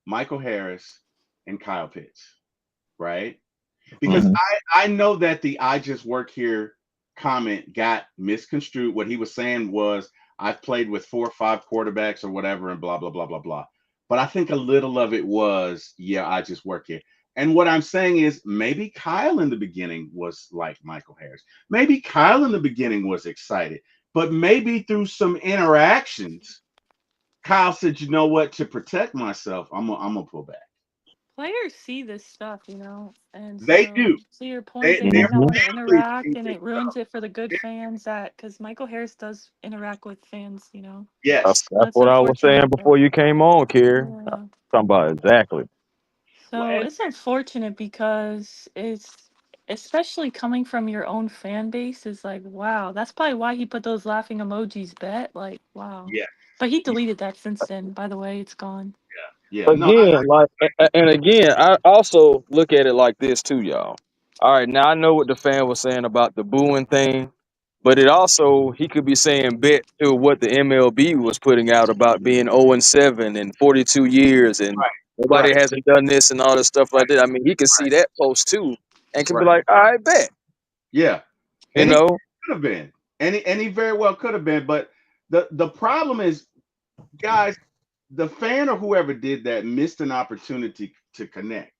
Michael Harris and Kyle Pitts, right? Because Mm-hmm. I know that the "I just work here" comment got misconstrued. What he was saying was I've played with 4 or 5 quarterbacks or whatever, and blah blah blah blah blah. But I think a little of it was, yeah, I just work here. And what I'm saying is maybe Kyle in the beginning was like Michael Harris. Maybe Kyle in the beginning was excited, but maybe through some interactions, Kyle said, "You know what? To protect myself, I'm gonna pull back." Players see this stuff, and They so do. to your point, they Their might not Mm-hmm. want to families interact, see and this it stuff. ruins it for the good fans that because Michael Harris does interact with fans. That's, Yes. So that's it's what I was saying unfortunate, but before you came on, Kerry. yeah. Talking about exactly. Well, So it's unfortunate because it's especially coming from your own fan base is like, wow. That's probably why he put those laughing emojis bet. Like, wow. yeah, But he deleted that since then. By the way, it's gone. yeah. No, Again, like, and again, I also look at it like this too, y'all. All right, now I know what the fan was saying about the booing thing, but it also he could be saying bet to what the MLB was putting out about being 0-7 and 42 years and nobody right, hasn't done this and all this stuff like that. I mean, he could see that post too and can be right. like, all right, bet, Yeah, you and he know. could have been, and he very well could have been. But the problem is, guys, the fan or whoever did that missed an opportunity to connect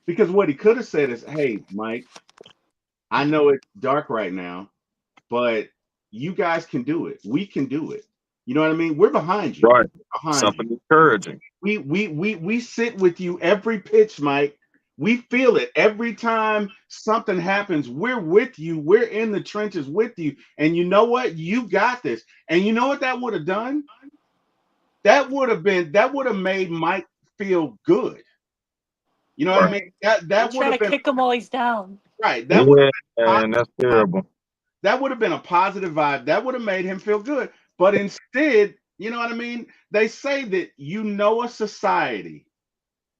because what he could have said is, "Hey, Mike, I know it's dark right now, but you guys can do it. We can do it. You know what I mean? We're behind you. Right. Behind you. Something encouraging. We sit with you every pitch, Mike. We feel it every time something happens. We're with you. We're in the trenches with you. And you know what? You got this. And you know what that would have done? That would have made Mike feel good. You know what I mean? Right. They That would try have to been kick him while he's down. right. That would have Yeah, been and that's terrible. that would have been a positive vibe. That would have made him feel good. But instead, you know what I mean? They say that you know a society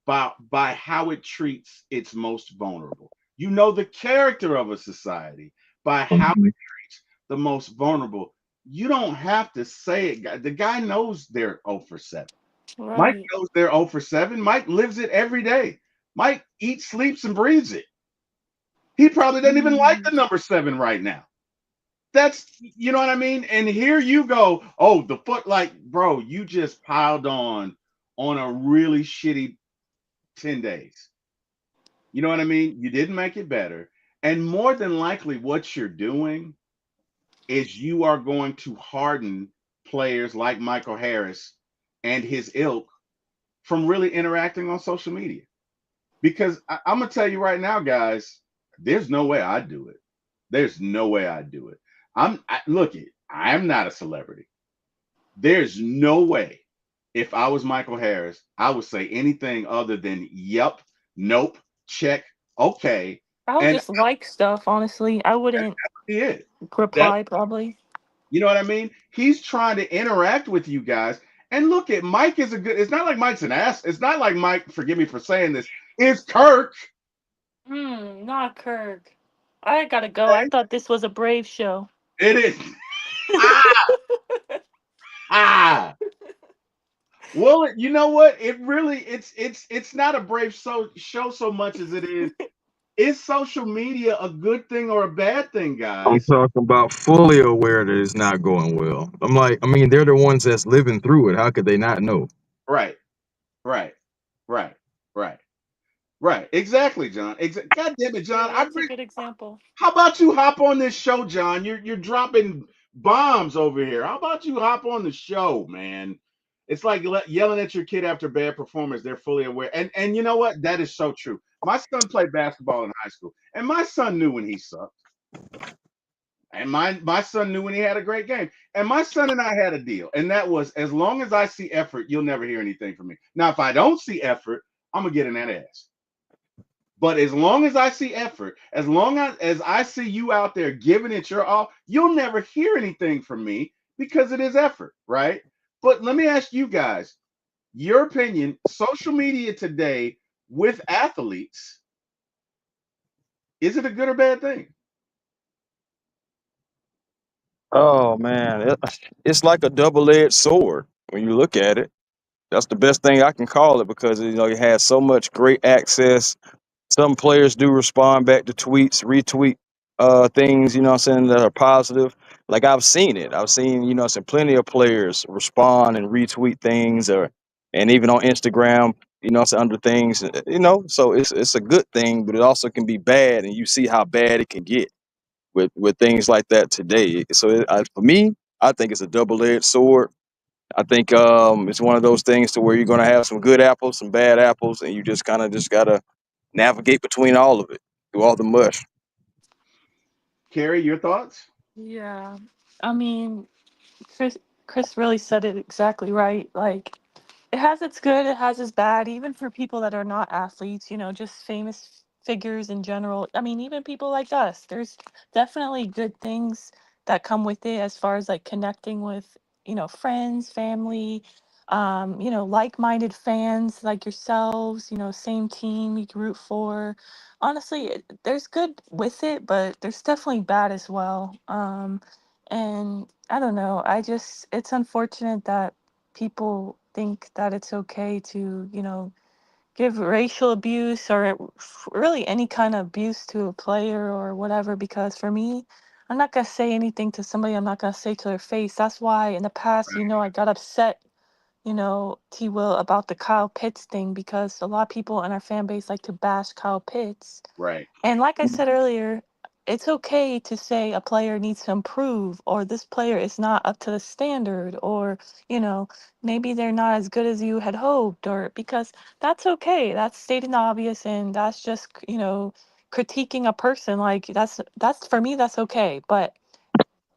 by how it treats its most vulnerable. You know the character of a society by how Mhm. it treats the most vulnerable. You don't have to say it. The guy knows they're 0 for 7. Mike Right. knows they're 0 for 7. Mike lives it every day. Mike eats, sleeps, and breathes it. He probably doesn't even like Mm. the number 7 right now. That's, you know what I mean? And here you go. Oh, the foot, like, bro, you just piled on a really shitty 10 days. You know what I mean? You didn't make it better. And more than likely, what you're doing is you are going to harden players like Michael Harris and his ilk from really interacting on social media. Because I'm gonna tell you right now, guys, there's no way I'd do it. There's no way I'd do it. Look it. I'm not a celebrity. There's no way. If I was Michael Harris, I would say anything other than yep, nope, check, okay, I would and just like stuff, honestly. I that's wouldn't it. That reply probably. you know what I mean? He's trying to interact with you guys. And look at Mike is a good. It's not like Mike's an ass. It's not like Mike. Forgive me for saying this. Is Kirk? Not Kirk. I gotta go. I thought this was a Brave show. It is. Ah, ah. Well, you know what? It really it's not a brave show so much as it is social media a good thing or a bad thing, I'm guys? talking about fully aware that it's not going well. I'm like, I mean, they're the ones that's living through it. How could they not know? Right, right, right, right, right. Exactly, John. God damn it, John. Yeah, that's a good example. How about you hop on this show, John? You're dropping bombs over here. How about you hop on the show, man? It's like yelling at your kid after bad performance. They're fully aware, and you know what? That is so true. My son played basketball in high school, and my son knew when he sucked. And my son knew when he had a great game. And my son and I had a deal, and that was as long as I see effort, you'll never hear anything from me. Now, if I don't see effort, I'm gonna get in that ass. But as long as I see effort, as long as I see you out there giving it your all, you'll never hear anything from me because it is effort, right? But let me ask you guys your opinion. Social media today with athletes, is it a good or bad thing? Oh man, it's like a double-edged sword when you look at it. That's the best thing I can call it because it has so much great access. Some players do respond back to tweets, retweet things, what I'm saying, that are positive. Like I've seen it. I've seen, some plenty of players respond and retweet things or and even on Instagram, under things, so it's a good thing, but it also can be bad and you see how bad it can get with things like that today. So for me, I think it's a double-edged sword. I think it's one of those things to where you're going to have some good apples, some bad apples, and you just kind of just gotta navigate between all of it through all the mush. Carrie, your thoughts? Yeah. I mean, Chris Chris really said it exactly right. Like it has its good, it has its bad, even for people that are not athletes, just famous figures in general. I mean, even people like us, there's definitely good things that come with it as far as like connecting with, friends, family, like-minded fans like yourselves, same team you can root for. Honestly, there's good with it, but there's definitely bad as well. And I don't know, it's unfortunate that people think that it's okay to, give racial abuse or really any kind of abuse to a player or whatever. Because for me, I'm not going to say anything to somebody I'm not going to say to their face. That's why in the past, I got upset, T Will, about the Kyle Pitts thing because a lot of people in our fan base like to bash Kyle Pitts. Right, And like I said earlier, it's okay to say a player needs to improve or this player is not up to the standard or, you know, maybe they're not as good as you had hoped or because that's okay. That's stating the obvious and that's just, critiquing a person like that's for me that's okay. But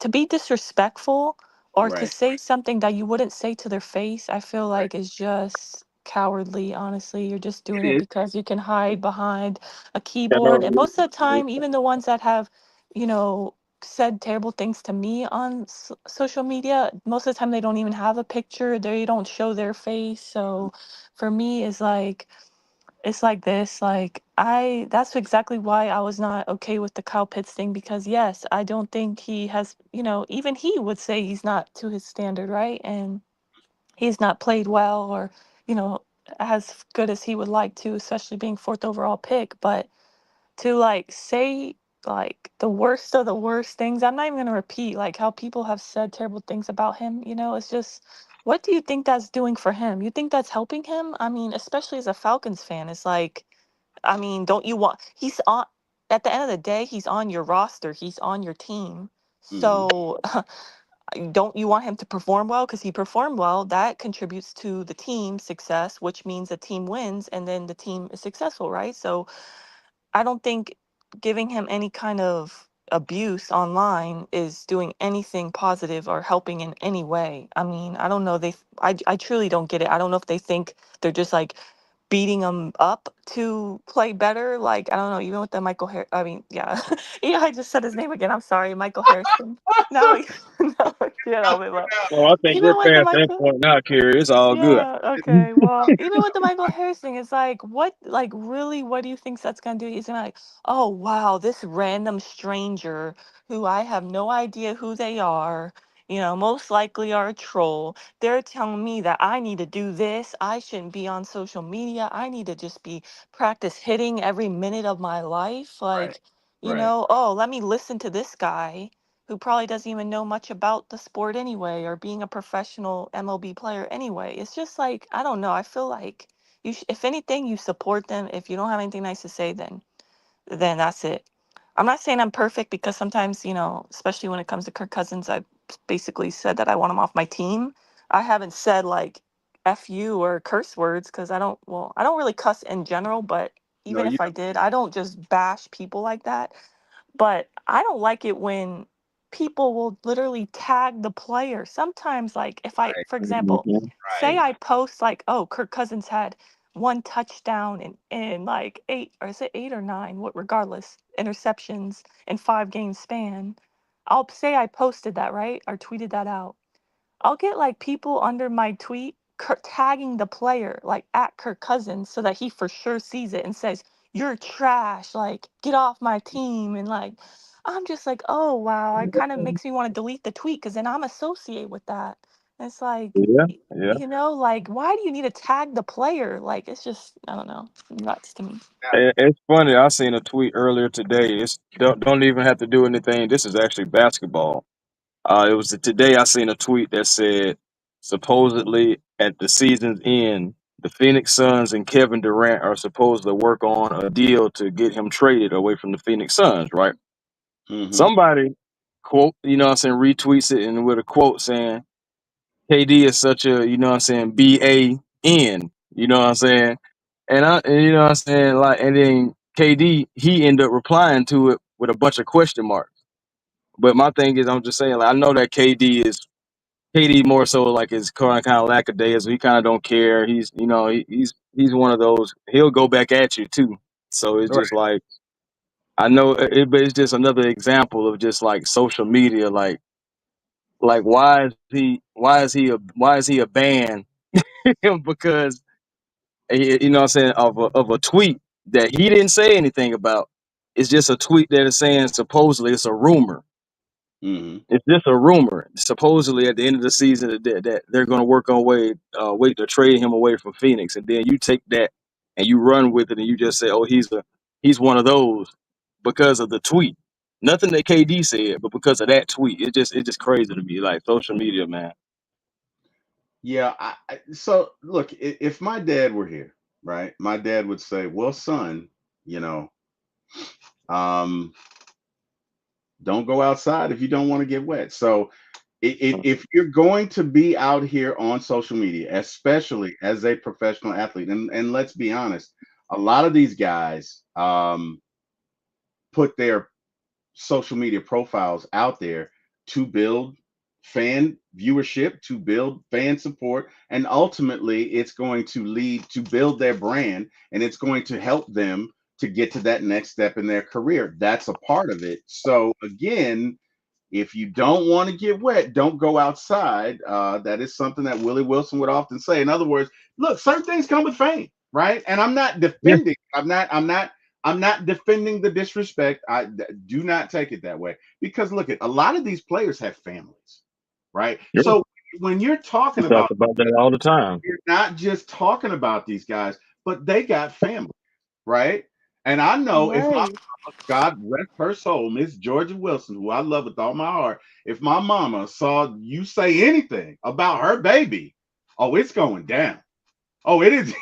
to be disrespectful or to right, say something that you wouldn't say to their face, I feel right. like is just cowardly, honestly. You're just doing it It is. because you can hide behind a Yeah, keyboard. And no, most of the time, even the ones that have, you know, said terrible things to me on social media, most of the time they don't even have a picture. They don't show their face. So for me, it's like this, like that's exactly why I was not okay with the Kyle Pitts thing because yes, I don't think he has, even he would say he's not to his standard, right? And he's not played well or, you know, as good as he would like to, especially being fourth overall pick. But to like say like the worst of the worst things. I'm not even gonna repeat like how people have said terrible things about him, you know, it's just what do you think that's doing for him? You think that's helping him? I mean, especially as a Falcons fan, it's like, I mean, don't you want he's on at the end of the day, he's on your roster, he's on your team. Hmm. So don't you want him to perform well? Because he performed well, that contributes to the team's success, which means the team wins and then the team is successful, right? So I don't think giving him any kind of abuse online is doing anything positive or helping in any way. I mean, I don't know. I truly don't get it. I don't know if they think they're just like beating him up to play better. Like, I don't know, even with the Michael Harris, I mean, yeah. Yeah, I just said his name again. I'm sorry, Michael Harrison. No, no, you know, but Well, I think we're even with the past that Michael, point now, Kerry. It's all good. yeah, okay. Well, even with the Michael Harris thing, it's like, what, like, really, what do you think that's gonna do? He's gonna like, oh wow, this random stranger who I have no idea who they are, you know, most likely are a troll. They're telling me that I need to do this. I shouldn't be on social media. I need to just be practice hitting every minute of my life. Right. Like, you Right. know, oh, let me listen to this guy who probably doesn't even know much about the sport anyway or being a professional MLB player anyway. It's just like, I don't know. I feel like if anything, you support them. If you don't have anything nice to say, then that's it. I'm not saying I'm perfect because sometimes, you know, especially when it comes to Kirk Cousins, I basically said that I want him off my team. I haven't said like F you or curse words because well, I don't really cuss in general, but No, even you if I did, I don't just bash people like that. But I don't like it when people will literally tag the player. Sometimes, like, if I, right. for example, Mhm. say Right. I post, like, oh, Kirk Cousins had one touchdown and like eight, or is it eight or nine? What, regardless, interceptions in 5 game span. I'll say I posted that, right? Or tweeted that out. I'll get like people under my tweet tagging the player like at Kirk Cousins so that he for sure sees it and says, "You're trash, like get off my team." And like I'm just like, "Oh, wow." It kind of makes me want to delete the tweet cuz then I'm associated with that. And it's like Yeah, yeah. you know, like why do you need to tag the player? Like it's just I don't know, nuts to me. Now, It's funny. I seen a tweet earlier today. It's don't even have to do anything. This is actually basketball. It was today. I seen a tweet that said supposedly at the season's end, the Phoenix Suns and Kevin Durant are supposed to work on a deal to get him traded away from the Phoenix Suns. Right? hmm. Somebody quote, what I'm saying, retweets it and with a quote saying KD is such a, what I'm saying, BAN, what I'm saying? And what I'm saying, like, and then KD, he ended up replying to it with a bunch of question marks. But my thing is, I'm just saying, like, I know that KD more so like is kind of lackadaisical. He kind of don't care. He's, he's one of those. He'll go back at you too. So it's Right. just like I know, but it's just another example of just like social media. Like why is he a ban? Because what I'm saying, of a tweet that he didn't say anything about. It's just a tweet that is saying supposedly it's a rumor. Hmm. It's just a rumor. Supposedly at the end of the season that they're going to work on wait to trade him away from Phoenix, and then you take that and you run with it, and you just say, oh, he's one of those because of the tweet. Nothing that KD said, but because of that tweet, it's just crazy to me. Like social media, man. Yeah. So look, if my dad were here, right, my dad would say, "Well, son, you know, um, don't go outside if you don't want to get wet." So if you're going to be out here on social media, especially as a professional athlete, and let's be honest, a lot of these guys put their social media profiles out there to build fan viewership, to build fan support, and ultimately it's going to lead to build their brand and it's going to help them to get to that next step in their career. That's a part of it. So again, if you don't want to get wet, don't go outside. That is something that Willie Wilson would often say. In other words, look, certain things come with fame, right? And I'm not Yeah, defending. I'm not defending the disrespect. Do not take it that way because look at a lot of these players have families, right? yeah. So when you're We talking talk about, about that all the time. you're not just talking about these guys, but they got family, right? And I know if my Right. God rest her soul, Miss Georgia Wilson, who I love with all my heart, if my mama saw you say anything about her baby, oh, it's going down. Oh, it is.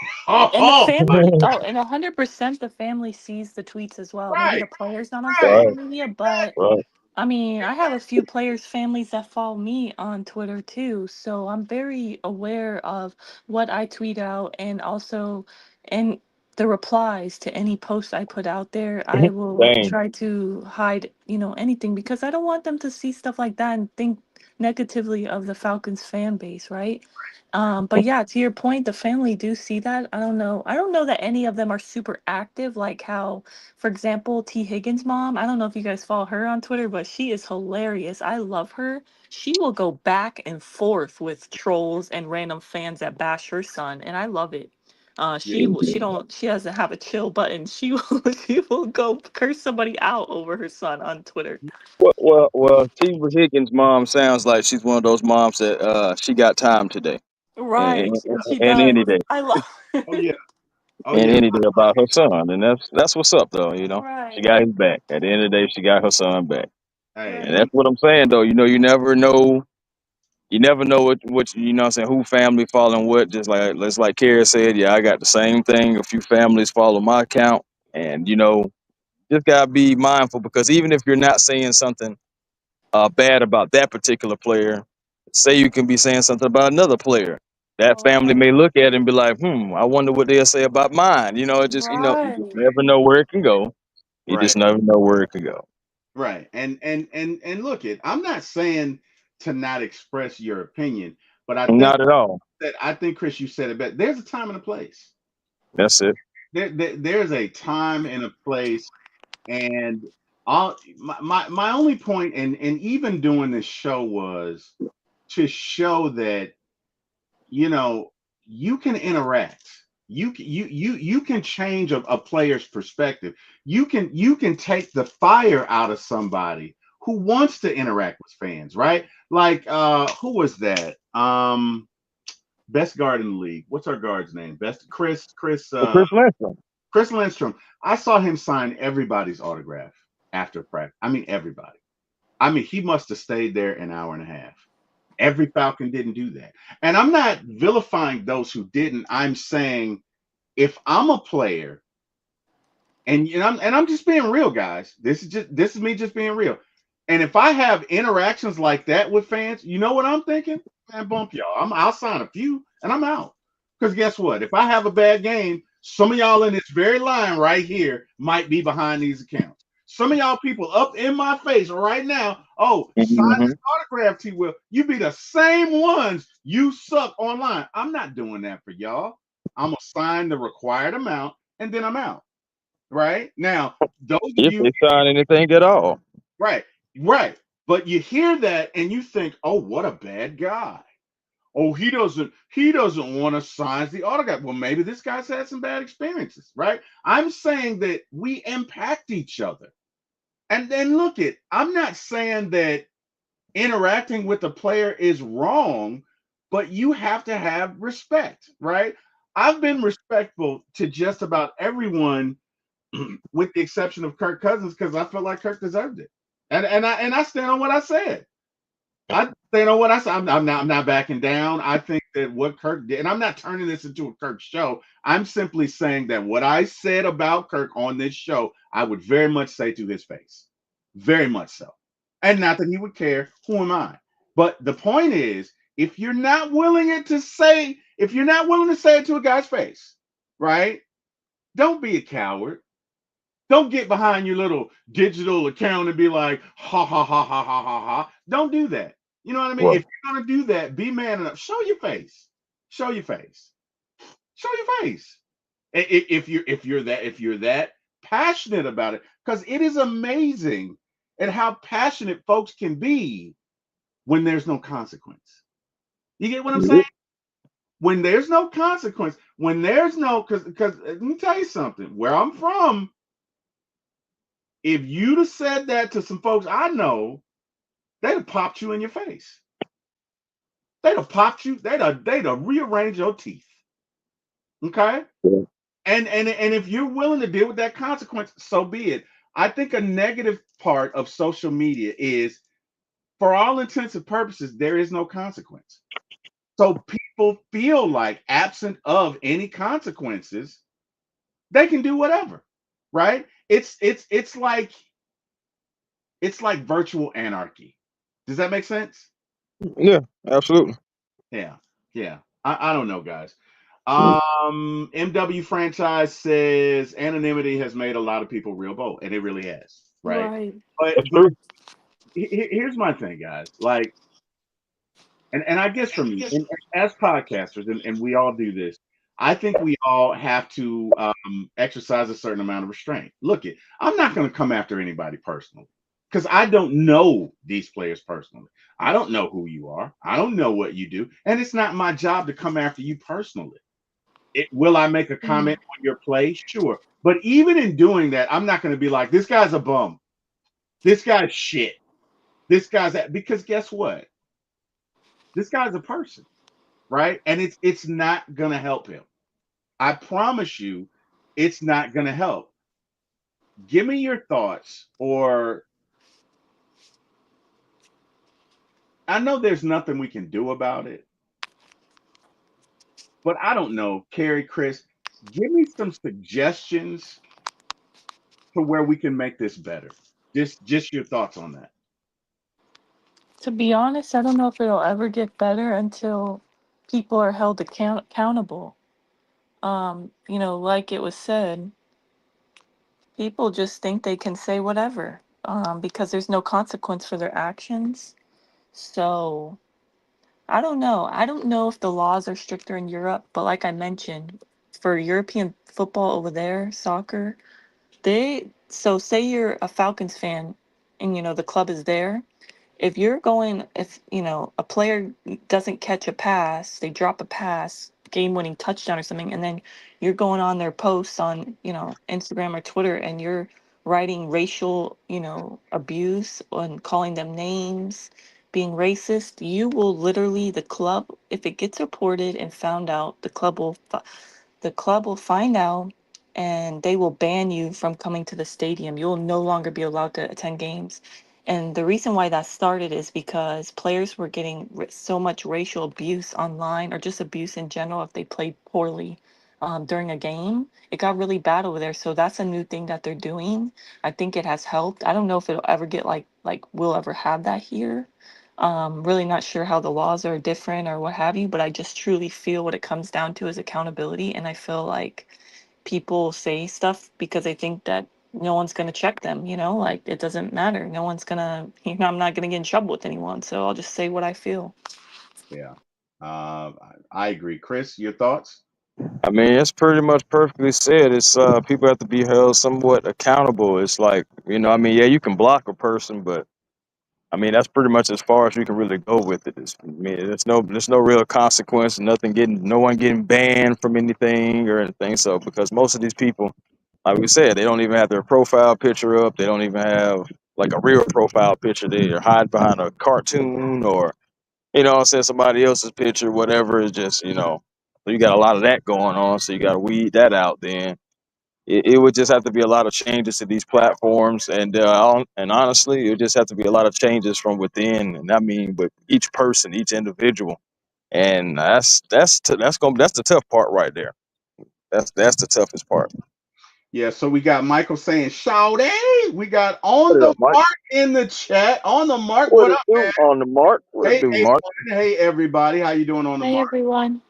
And the Oh, family, oh, and 100% the family sees the tweets as well. Maybe right, the player's not on right, social Right, media, but right. I mean, I have a few players' families that follow me on Twitter too, so I'm very aware of what I tweet out and also and the replies to any post I put out there. I will Same. try to hide, anything because I don't want them to see stuff like that and think negatively of the Falcons fan base, right? But yeah, to your point, the family do see that. I don't know. I don't know that any of them are super active, like how for example, T. Higgins' mom, I don't know if you guys follow her on Twitter, but she is hilarious. I love her. She will go back and forth with trolls and random fans that bash her son, and I love it. yeah, She doesn't have a chill button. She will she will go curse somebody out over her son on Twitter. Well, T. Higgins' mom sounds like she's one of those moms that she got time today, and, Right, and, she and any does. day, I love oh yeah, oh and yeah, any day about her son, and that's what's up though. She Right, got his back. At the end of the day, she got her son back, hey, and right. that's what I'm saying though. You never know. You never know what what I'm saying. Who family following what? Just like Kara said, yeah, I got the same thing. A few families follow my account, and just gotta be mindful because even if you're not saying something bad about that particular player, say you can be saying something about another player. That family Oh, may look at it and be like, I wonder what they'll say about mine. You just right. never know where it can go. You right, just never know where it can go. right. And look, I'm not saying to not express your opinion, but I think Not at all. that I think Chris, you said it best. There's a time and a place. That's it. There's a time and a place, and my only point, and even doing this show was to show that you know you can interact. You can change a player's perspective. You can take the fire out of somebody who wants to interact with fans, right? Like who was that? Best guard in the league. What's our guard's name? Best Chris Lindstrom. Chris Lindstrom. I saw him sign everybody's autograph after practice. I mean everybody. I mean he must have stayed there an hour and a half. Every Falcon didn't do that. And I'm not vilifying those who didn't. I'm saying if I'm a player and I'm just being real, guys. This is me just being real. And if I have interactions like that with fans, you know what I'm thinking? Man, bump y'all. I'll sign a few and I'm out. Because guess what? If I have a bad game, some of y'all in this very line right here might be behind these accounts. Some of y'all people up in my face right now. Oh, sign Hmm. this autograph, T. Will. You be the same ones you suck online. I'm not doing that for y'all. I'm gonna sign the required amount and then I'm out. Right now, those of If you, they sign anything at all. right, right. But you hear that and you think, oh, what a bad guy. Oh, he doesn't want to sign the autograph. Well, maybe this guy's had some bad experiences, right? I'm saying that we impact each other. And then look it, I'm not saying that interacting with the player is wrong, but you have to have respect, right? I've been respectful to just about everyone with the exception of Kirk Cousins because I felt like Kirk deserved it. And I stand on what I said. I stand on what I said. I'm not backing down. I think that what Kirk did, and I'm not turning this into a Kirk show. I'm simply saying that what I said about Kirk on this show, I would very much say to his face. Very much so. And not that he would care. Who am I? But the point is, if you're not willing to say it to a guy's face, right? Don't be a coward. Don't get behind your little digital account and be like, ha ha ha ha ha ha ha. Don't do that. You know what I mean? Right. If you're gonna do that, be man enough. Show your face. Show your face. Show your face. If you're that passionate about it, because it is amazing at how passionate folks can be when there's no consequence. You get what I'm saying? When there's no consequence, when there's no because let me tell you something. Where I'm from, if you'd have said that to some folks I know, they'd have popped you in your face. They'd have popped you. They'd have rearranged your teeth. Okay. And if you're willing to deal with that consequence, so be it. I think a negative part of social media is, for all intents and purposes, there is no consequence. So people feel like, absent of any consequences, they can do whatever, right? It's like virtual anarchy. Does that make sense? Yeah, absolutely. Yeah, yeah. I don't know, guys. MW franchise says anonymity has made a lot of people real bold, and it really has, right? Right. That's But true. here's my thing, guys. Like, and I guess for me, and as podcasters, and we all do this, I think we all have to exercise a certain amount of restraint. Look, I'm not going to come after anybody personally because I don't know these players personally. I don't know who you are. I don't know what you do, and it's not my job to come after you personally. Will I make a Mm. comment on your play? Sure, but even in doing that, I'm not going to be like, this guy's a bum. This guy's shit. This guy's that, because guess what? This guy's a person, right? And it's not gonna help him. I promise you, it's not gonna help. Give me your thoughts, or I know there's nothing we can do about it, but I don't know, Carrie, Chris, give me some suggestions to where we can make this better. Just your thoughts on that. To be honest, I don't know if it'll ever get better until people are held accountable. Like it was said, people just think they can say whatever, because there's no consequence for their actions. So I don't know. I don't know if the laws are stricter in Europe, but like I mentioned, for European football over there, soccer, so say you're a Falcons fan and the club is there. If a player doesn't catch a pass, they drop a pass, game winning touchdown or something, and then you're going on their posts on, Instagram or Twitter, and you're writing racial, abuse and calling them names, being racist, you will literally, the club, if it gets reported and found out, the club will find out and they will ban you from coming to the stadium. You will no longer be allowed to attend games. And the reason why that started is because players were getting so much racial abuse online, or just abuse in general if they played poorly during a game. It got really bad over there. So that's a new thing that they're doing. I think it has helped. I don't know if it'll ever get like we'll ever have that here. Really not sure how the laws are different or what have you, but I just truly feel what it comes down to is accountability. And I feel like people say stuff because they think that no one's going to check them, like it doesn't matter. No one's going to, I'm not going to get in trouble with anyone. So I'll just say what I feel. Yeah. I agree. Chris, your thoughts? I mean, it's pretty much perfectly said. It's people have to be held somewhat accountable. It's like, I mean, yeah, you can block a person, but I mean, that's pretty much as far as you can really go with it. I mean, there's no real consequence. No one getting banned from anything or anything. So because most of these people, like we said, they don't even have their profile picture up. They don't even have like a real profile picture. They hide behind a cartoon, or what I'm saying, somebody else's picture, whatever. It's just, so you got a lot of that going on. So you got to weed that out. Then it would just have to be a lot of changes to these platforms, and honestly, it would just have to be a lot of changes from within, and I mean, with each person, each individual, and that's the tough part right there. That's the toughest part. Yeah, so we got Michael saying, Shout. We got On What the up, Mark? Mark in the chat. On the Mark, What what it up, do man? on the Mark? What it Hey, do, hey, Mark? hey, everybody. How you doing, On the Hey, Mark? everyone.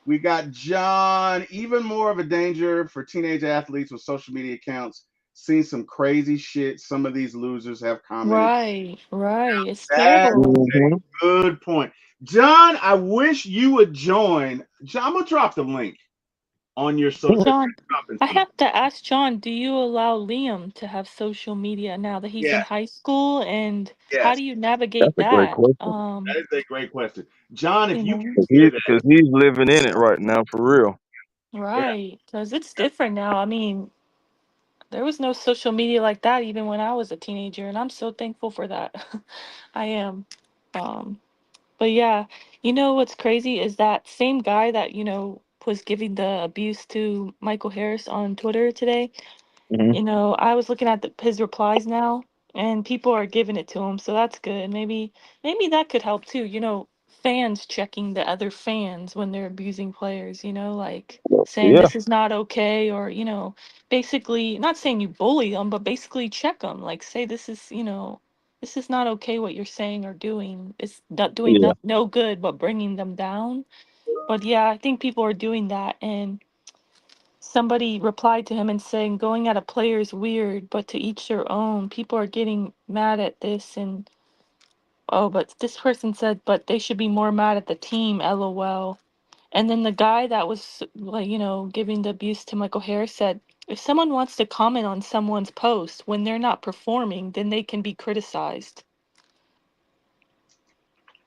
We got John. Even more of a danger for teenage athletes with social media accounts. Seen some crazy shit some of these losers have commented. Right, right. It's That's terrible. Hmm. a good point. John, I wish you would join. John, I'm going to drop the link on your social. John, I Some. have to ask John, do you allow Liam to have social media now that he's in Yes, high school? And how yes. do you That's navigate a great that? question. That is a great question. John, if You you know, can hear that, Because he's living in it right now for real. yeah, right. Because it's different now. I mean, there was no social media like that even when I was a teenager, and I'm so thankful for that. I am. Um, but yeah, what's crazy is that same guy that, was giving the abuse to Michael Harris on Twitter today, Hmm. I was looking at his replies now, and people are giving it to him, so that's good. Maybe that could help too. Fans checking the other fans when they're abusing players. Like saying Yeah, this is not okay, or basically not saying you bully them, but basically check them. Like say this is not okay what you're saying or doing. It's not doing yeah, no good, but bringing them down. But yeah, I think people are doing that, and somebody replied to him and saying going at a player is weird, but to each their own. People are getting mad at this, and oh, but this person said, but they should be more mad at the team, lol. And then the guy that was like, giving the abuse to Michael Harris said, if someone wants to comment on someone's post when they're not performing, then they can be criticized.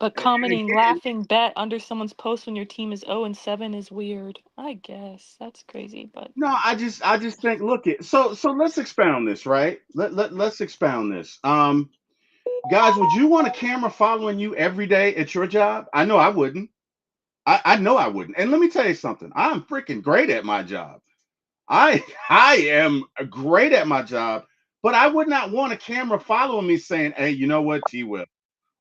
But And commenting, laughing, bet under someone's post when your team is 0-7 is weird. I guess that's crazy, but no, I just think, look it. So let's expound this, right? Let's expound this. Guys, would you want a camera following you every day at your job? I know I wouldn't. I know I wouldn't. And let me tell you something. I'm freaking great at my job. I am great at my job, but I would not want a camera following me saying, "Hey, you know what, T. Will?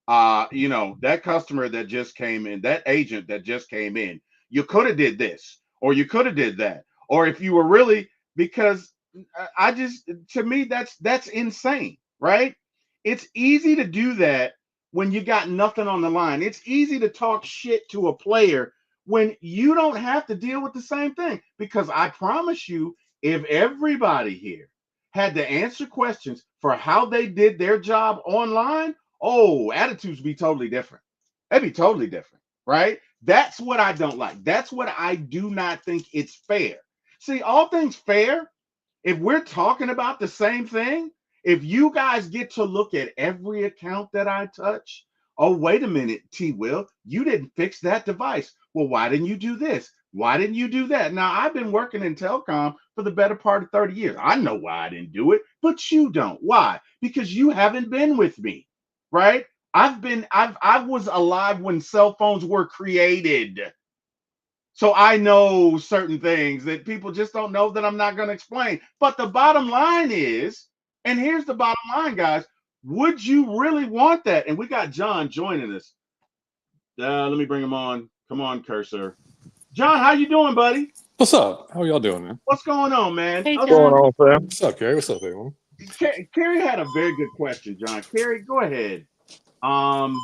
That customer that just came in, that agent that just came in, you could have did this, or you could have did that, or if you were really, because I just, to me, that's insane, right? It's easy to do that when you got nothing on the line. It's easy to talk shit to a player when you don't have to deal with the same thing, because I promise you, if everybody here had to answer questions for how they did their job online, oh, attitudes be totally different. That'd be totally different, right? That's what I don't like. That's what I do not think it's fair. See, all things fair, if we're talking about the same thing, if you guys get to look at every account that I touch, oh, wait a minute, T. Will, you didn't fix that device. Well, why didn't you do this? Why didn't you do that? Now, I've been working in telecom for the better part of 30 years. I know why I didn't do it, but you don't. Why? Because you haven't been with me, right? I was alive when cell phones were created. So I know certain things that people just don't know that I'm not going to explain. But the bottom line is, and here's the bottom line, guys, would you really want that? And we got John joining us. Let me bring him on. Come on, cursor. John, how you doing, buddy? What's up? How y'all doing, man? What's going on, man? hey, what's going John. on, Sam? What's up, Gary? What's up, everyone? Carrie had a very good question, John. Carrie, go ahead. Um,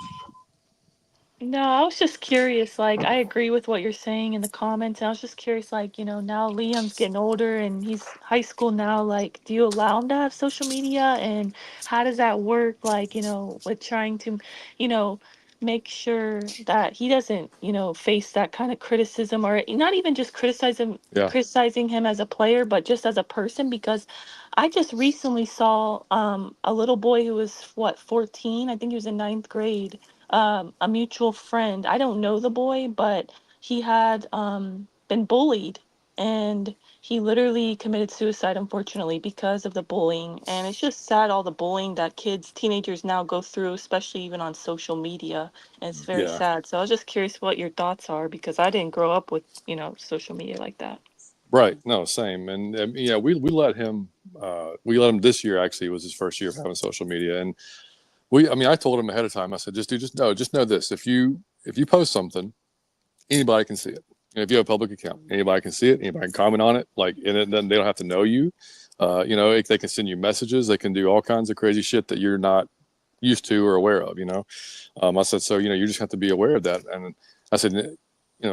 No, I was just curious. Like, I agree with what you're saying in the comments. And I was just curious, like, now Liam's getting older and he's high school now. Like, do you allow him to have social media? And how does that work? Like, with trying to, you know, make sure that he doesn't, face that kind of criticism, or not even just Yeah, criticizing him as a player, but just as a person. Because I just recently saw a little boy who was, what, 14? I think he was in ninth grade, a mutual friend. I don't know the boy, but he had been bullied, and he literally committed suicide, unfortunately, because of the bullying. And it's just sad, all the bullying that teenagers now go through, especially even on social media. And it's very yeah, sad. So I was just curious what your thoughts are, because I didn't grow up with, social media like that. right. No, same. And yeah, we let him. We let him this year. Actually, was his first year of having social media, and I mean, I told him ahead of time. I said, just know this. If you post something, anybody can see it. And if you have a public account, anybody can see it. Anybody can comment on it. Like, and then they don't have to know you. They can send you messages. They can do all kinds of crazy shit that you're not used to or aware of. I said, so you just have to be aware of that. And I said,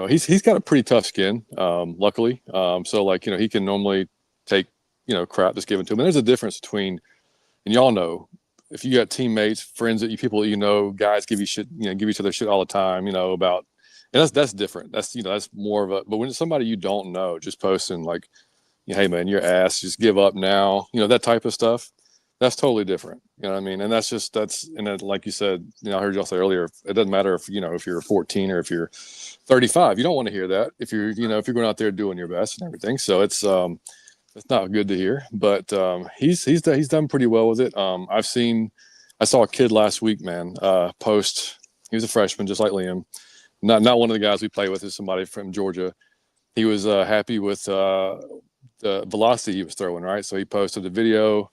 he's got a pretty tough skin, luckily. So like he can normally take crap that's given to him. And there's a difference between, and y'all know, if you got teammates, friends that people guys give you shit, give each other shit all the time, about, and that's different. That's more of a. But when it's somebody you don't know, just posting like, hey man, your ass, just give up now, that type of stuff. That's totally different. You know what I mean? And and then, like you said, I heard y'all say earlier, it doesn't matter if you're 14 or if you're 35. You don't want to hear that if you're going out there doing your best and everything. So it's not good to hear, but he's done pretty well with it. I saw a kid last week, man, post. He was a freshman, just like Liam. Not one of the guys we play with, is somebody from Georgia. he was happy with the velocity he was throwing, right? So he posted a video,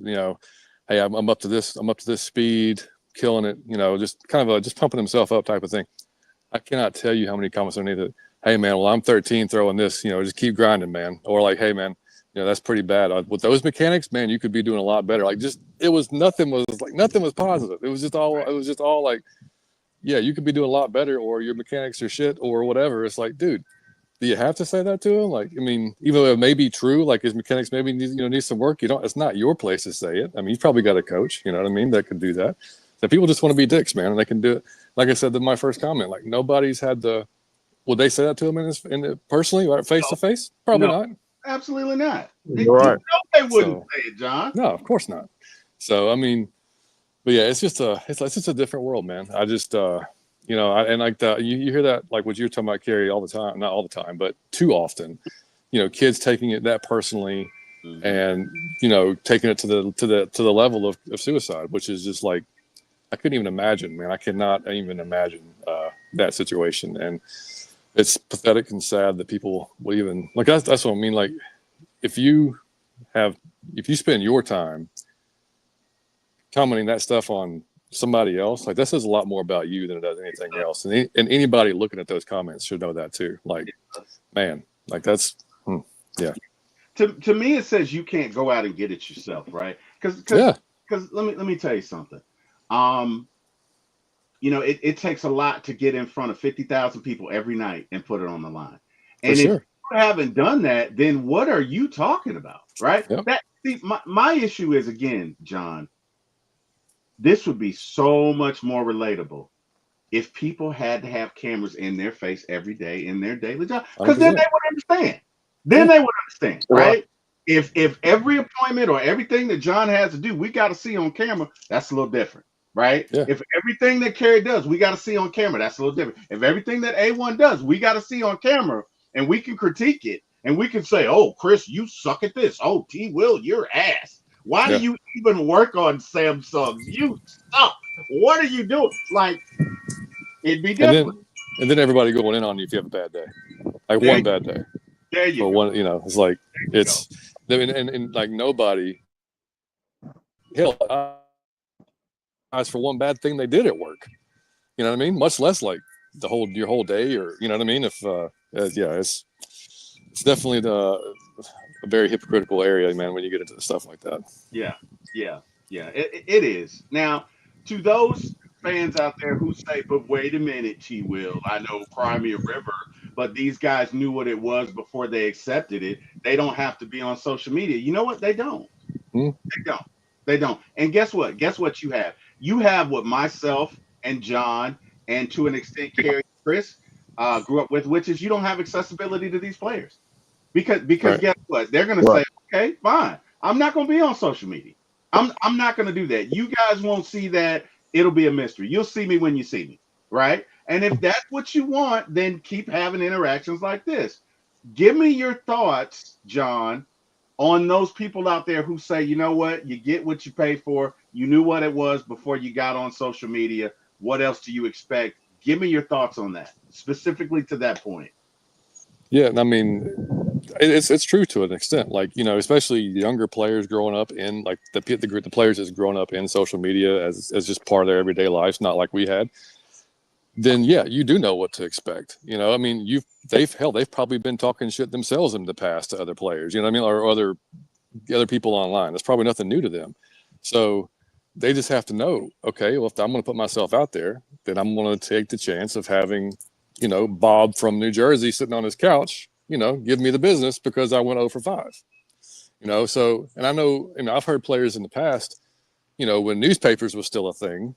hey, I'm up to this speed, killing it, just kind of just pumping himself up type of thing. I cannot tell you how many comments underneath it. Hey man, well I'm 13 throwing this, just keep grinding, man. Or like, hey man, that's pretty bad. With those mechanics, man, you could be doing a lot better. Like nothing was positive. It was just all like, yeah, you could be doing a lot better, or your mechanics are shit, or whatever. It's like, dude, do you have to say that to him? Like, I mean, even though it may be true, like his mechanics maybe need some work. It's not your place to say it. I mean, he's probably got a coach, you know what I mean, that could do that. So people just want to be dicks, man, and they can do it. Like I said in my first comment, like nobody's had the. Would they say that to him personally, right, face to face? Probably not. Absolutely not. You're right. They wouldn't say it, John. No, of course not. So I mean, but yeah, it's just a different world, man. I just and like you hear that, like what you're talking about, Kerry, all the time. Not all the time, but too often. Kids taking it that personally, and taking it to the level of suicide, which is just like I couldn't even imagine, man. I cannot even imagine that situation, and it's pathetic and sad that people will even like. That's what I mean. Like, if you spend your time commenting that stuff on somebody else, like that says a lot more about you than it does anything else. And anybody looking at those comments should know that too. Like, man, like that's yeah. To me, it says you can't go out and get it yourself, right? Because let me tell you something. It takes a lot to get in front of 50,000 people every night and put it on the line. And if you haven't done that, then what are you talking about, right? Yep. My issue is, again, John, this would be so much more relatable if people had to have cameras in their face every day in their daily job, because then they would understand. They would understand, right? If every appointment or everything that John has to do, we got to see on camera, that's a little different, right? Yeah. If everything that Kerry does, we got to see on camera, that's a little different. If everything that A1 does, we got to see on camera, and we can critique it, and we can say, oh, Chris, you suck at this. Oh, T. Will, you're ass. Why do you even work on Samsungs? You suck. What are you doing? Like, it'd be different. And then everybody going in on you if you have a bad day, like one bad day. There you or go. One, it's like and like nobody. Hell, for one bad thing they did at work. You know what I mean? Much less like your whole day, or you know what I mean? If it's definitely a very hypocritical area, man, when you get into stuff like that. Yeah. It is. Now, to those fans out there who say, but wait a minute, T. Will, I know Crimea River, but these guys knew what it was before they accepted it. They don't have to be on social media. You know what? They don't. They don't. And guess what? Guess what you have? You have what myself and John, and to an extent Kerry and Chris grew up with, which is you don't have accessibility to these players. Because guess what? They're going to say, okay, fine. I'm not going to be on social media. I'm not going to do that. You guys won't see that. It'll be a mystery. You'll see me when you see me, right? And if that's what you want, then keep having interactions like this. Give me your thoughts, John, on those people out there who say, you know what, you get what you pay for. You knew what it was before you got on social media. What else do you expect? Give me your thoughts on that, specifically to that point. Yeah, I mean, it's true to an extent. Like, especially younger players growing up in like the players that's grown up in social media as just part of their everyday lives, not like we had. Then yeah, you do know what to expect. I mean, they've probably been talking shit themselves in the past to other players. You know what I mean, or other people online. That's probably nothing new to them. So they just have to know, okay, well, if I'm going to put myself out there, then I'm going to take the chance of having, Bob from New Jersey sitting on his couch, give me the business because I went 0 for 5. So, and I know, I've heard players in the past, when newspapers was still a thing,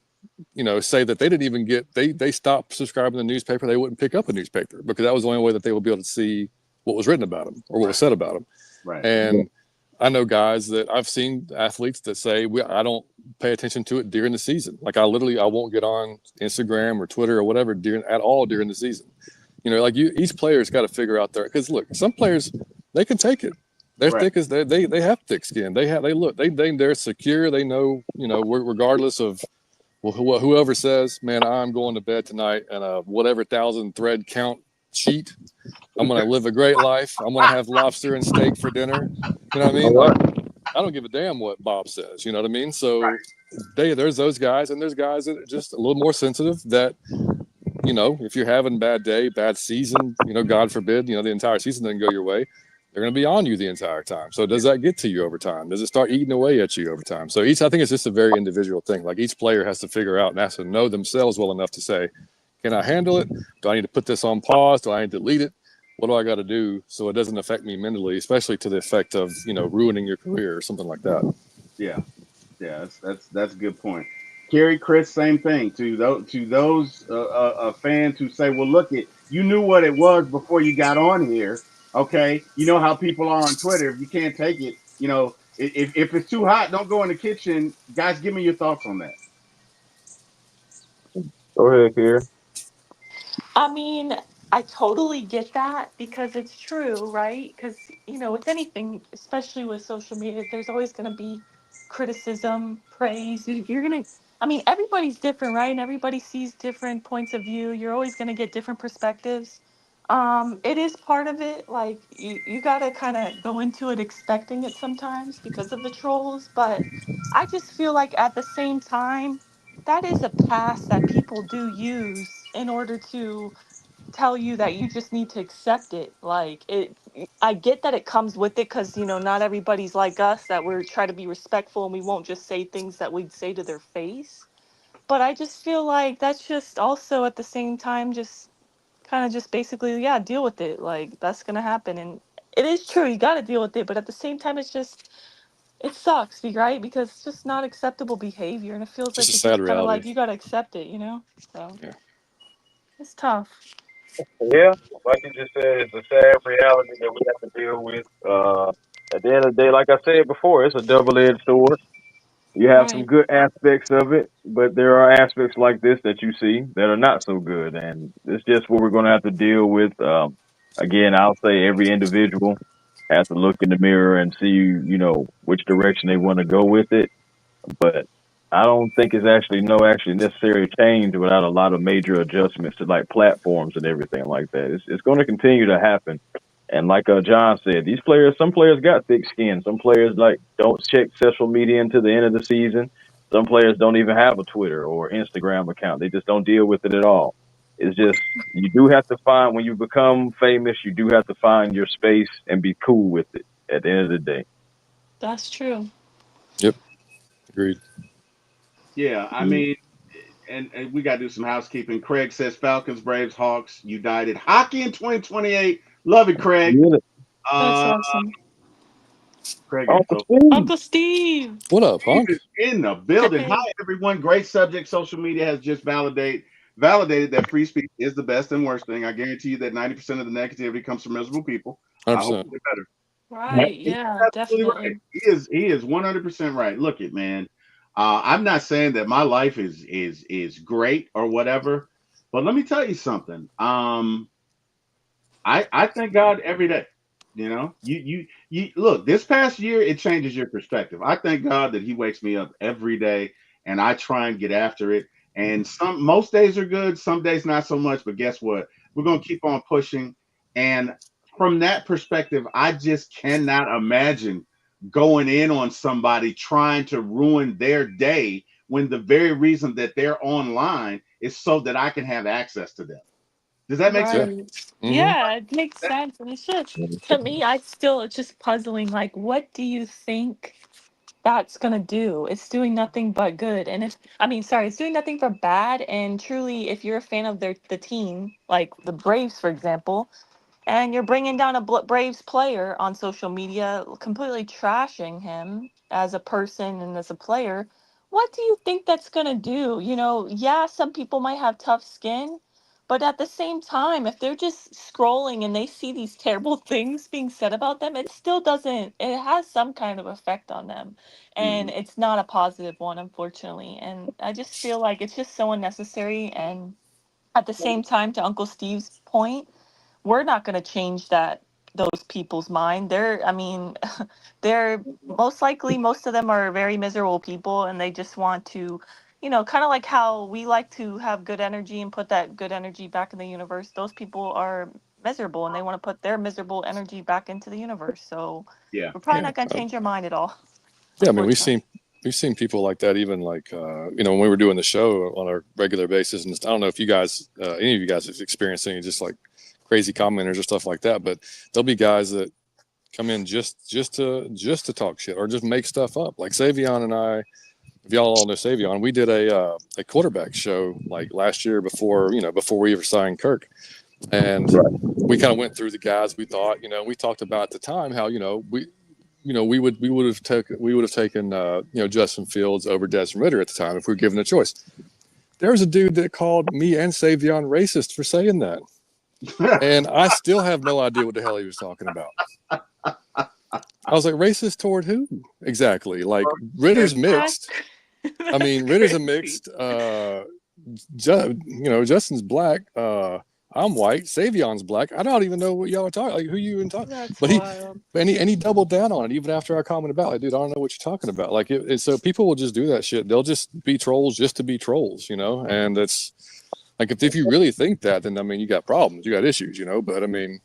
say that they didn't even they stopped subscribing to the newspaper. They wouldn't pick up a newspaper because that was the only way that they would be able to see what was written about them or what was said about them. Right. And I know guys that I've seen athletes that say I don't pay attention to it during the season. Like I won't get on Instagram or Twitter or whatever during the season. Like each player's got to figure out there, because look, some players, they can take it. They're thick as they have thick skin. They're secure. They know, regardless of whoever says, man, I'm going to bed tonight and whatever 1,000 thread count cheat. I'm going to live a great life. I'm going to have lobster and steak for dinner. You know what I All mean? Like, right. I don't give a damn what Bob says. You know what I mean? So there's those guys, and there's guys that are just a little more sensitive. That if you're having a bad day, bad season, God forbid, the entire season doesn't go your way. They're going to be on you the entire time. So does that get to you over time? Does it start eating away at you over time? So I think it's just a very individual thing. Like each player has to figure out and has to know themselves well enough to say, can I handle it? Do I need to put this on pause? Do I need to delete it? What do I got to do so it doesn't affect me mentally, especially to the effect of ruining your career or something like that? Yeah, yeah, that's a good point. Kerry, Chris, same thing. To those fans who say, "Well, look it, you knew what it was before you got on here." Okay, you know how people are on Twitter. If you can't take it, if it's too hot, don't go in the kitchen. Guys, give me your thoughts on that. Go ahead, Pierre. I mean, I totally get that because it's true, right? Because, with anything, especially with social media, there's always going to be criticism, praise. You're going to, I mean, everybody's different, right? And everybody sees different points of view. You're always going to get different perspectives. It is part of it. Like, you got to kind of go into it expecting it sometimes because of the trolls. But I just feel like at the same time, that is a pass that people do use in order to tell you that you just need to accept it. Like I get that it comes with it because not everybody's like us that we're try to be respectful and we won't just say things that we'd say to their face. But I just feel like that's just also at the same time just kind of just basically yeah deal with it. Like that's gonna happen and it is true you got to deal with it. But at the same time it's just it sucks, right? Because it's just not acceptable behavior, and it feels Just like a it's sad just kind of reality. like you gotta accept it, So Yeah. it's tough. Yeah, like you just said, it's a sad reality that we have to deal with. At the end of the day, like I said before, it's a double-edged sword. You have some Right. good aspects of it, but there are aspects like this that you see that are not so good, and it's just what we're going to have to deal with. Again, I'll say every individual has to look in the mirror and see, which direction they want to go with it. But I don't think it's actually actually necessary change without a lot of major adjustments to like platforms and everything like that. It's going to continue to happen. And like John said, some players got thick skin. Some players like don't check social media until the end of the season. Some players don't even have a Twitter or Instagram account. They just don't deal with it at all. It's just you do have to find when you become famous, you do have to find your space and be cool with it at the end of the day. That's true. Yep. Agreed. Yeah, I mean, and we got to do some housekeeping. Craig says Falcons, Braves, Hawks united. Hockey in 2028. Love it, Craig. Yeah. That's Uh, awesome. Craig is Uncle so. Steve. Uncle Steve. What up, Steve Hunk? is in the building. Hi, everyone. Great subject. Social media has just validated that free speech is the best and worst thing. I guarantee you that 90% of the negativity comes from miserable people. I hope 100%. you get better. Right. He's Yeah, absolutely right. definitely. He is 100% right. Look it, man. I'm not saying that my life is great or whatever, but let me tell you something. I thank God every day. You look, this past year it changes your perspective. I thank God that He wakes me up every day and I try and get after it. And most days are good, some days not so much, but guess what? We're gonna keep on pushing. And from that perspective, I just cannot imagine going in on somebody trying to ruin their day when the very reason that they're online is so that I can have access to them. Does that make sense? Yeah. Right. Mm-hmm. Yeah, it makes sense. And it's just to me, it's just puzzling. Like, what do you think that's gonna do? It's doing nothing but good. And sorry, it's doing nothing but bad. And truly, if you're a fan of the team, like the Braves, for example, and you're bringing down a Braves player on social media, completely trashing him as a person and as a player. What do you think that's going to do? Yeah, some people might have tough skin, but at the same time, if they're just scrolling and they see these terrible things being said about them, it still doesn't, it has some kind of effect on them. And Mhm. it's not a positive one, unfortunately. And I just feel like it's just so unnecessary. And at the same time, to Uncle Steve's point, we're not going to change those people's mind. They're most likely, most of them are very miserable people and they just want to kind of like how we like to have good energy and put that good energy back in the universe. Those people are miserable and they want to put their miserable energy back into the universe. So Yeah. we're probably Yeah. not going to change your mind at all, Yeah. I mean, we've unfortunately. seen we've seen people like that even like when we were doing the show on a regular basis. And I don't know if you guys, any of you guys, have experienced any just like crazy commenters or stuff like that. But there'll be guys that come in just to talk shit or just make stuff up. Like Savion and I, if y'all all know Savion, we did a quarterback show like last year before we ever signed Kirk, and we kind of went through the guys we thought we talked about at the time how we would have taken Justin Fields over Desmond Ritter at the time if we were given a choice. There was a dude that called me and Savion racist for saying that, and I still have no idea what the hell he was talking about. I was like, racist toward who exactly? Like Ritter's That's, mixed. I that's mean, Ritter's a crazy. mixed. Justin's black. I'm white. Savion's black. I don't even know what y'all are talking. Like, who you even talking? That's But he, wild. and he doubled down on it even after I commented about, like, dude, I don't know what you're talking about. Like, so people will just do that shit. They'll just be trolls just to be trolls, And it's like if you really think that, then I mean, you got problems, you got issues. But I mean,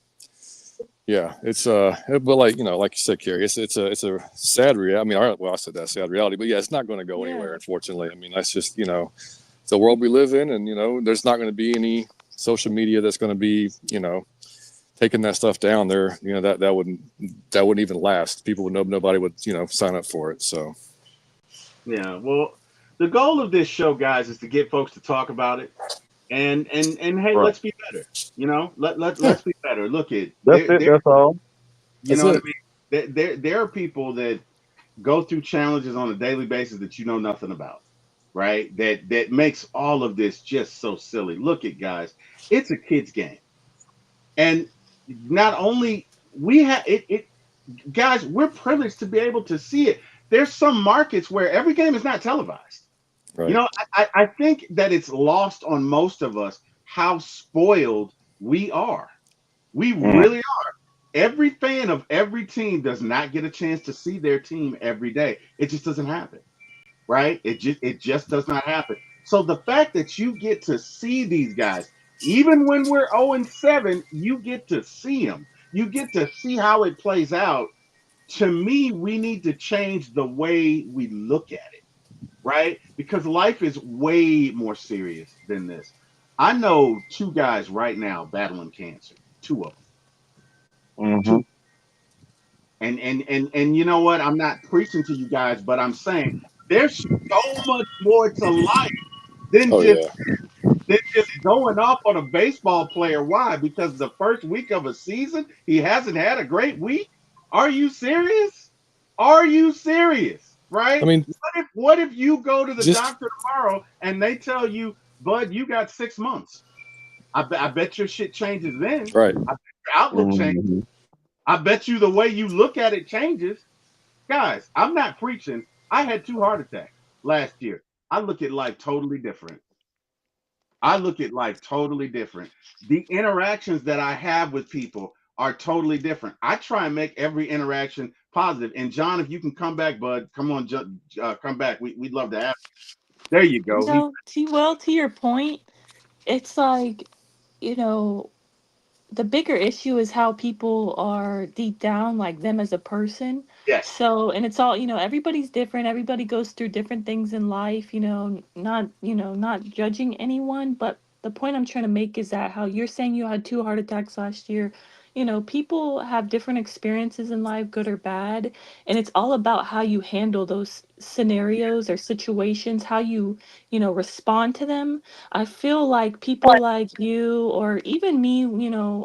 yeah, it's but like you said, Carrie, it's a sad reality. I mean, I said that sad reality, but yeah, it's not going to go anywhere, Yeah. unfortunately. I mean, that's just it's the world we live in, and there's not going to be any social media that's going to be taking that stuff down there. That wouldn't even last. People would nobody would sign up for it. So Yeah. Well, the goal of this show, guys, is to get folks to talk about it. And hey, Right. let's be better. yeah, Let's be better. Look at That's it. there. That's all. You that's know what I it. mean? There are people that go through challenges on a daily basis that you know nothing about, right? That makes all of this just so silly. Look at, guys, it's a kids game, and not only we have it, guys, we're privileged to be able to see it. There's some markets where every game is not televised. You Right. know, I think that it's lost on most of us how spoiled we are. We Mm. really are. Every fan of every team does not get a chance to see their team every day. It just doesn't happen, right? It just does not happen. So the fact that you get to see these guys, even when we're 0-7, you get to see them. You get to see how it plays out. To me, we need to change the way we look at it, right? Because life is way more serious than this. I know two guys right now battling cancer, two of them, Mm-hmm. two. And you know what? I'm not preaching to you guys, but I'm saying there's so much more to life than Oh just yeah. going off on a baseball player. Why? Because the first week of a season, he hasn't had a great week. Are you serious? Are you serious? I Right? mean, What if you go to the just doctor tomorrow and they tell you, Bud, you got 6 months? I bet your shit changes then. right. I bet your outlook changes. Mm-hmm. I bet you the way you look at it changes. Guys, I'm not preaching. I had 2 heart attacks last year. I look at life totally different. I look at life totally different. The interactions that I have with people are totally different. I try and make every interaction positive. And John, if you can come back, bud, come on, come back. We'd love to have you. There you You go. know, to your point, it's like, you know, the bigger issue is how people are deep down, like them as a person. Yes. So, and it's all, everybody's different. Everybody goes through different things in life, not judging anyone. But the point I'm trying to make is that how you're saying you had 2 heart attacks last year, people have different experiences in life, good or bad. And it's all about how you handle those scenarios or situations, how you respond to them. I feel like people like you or even me,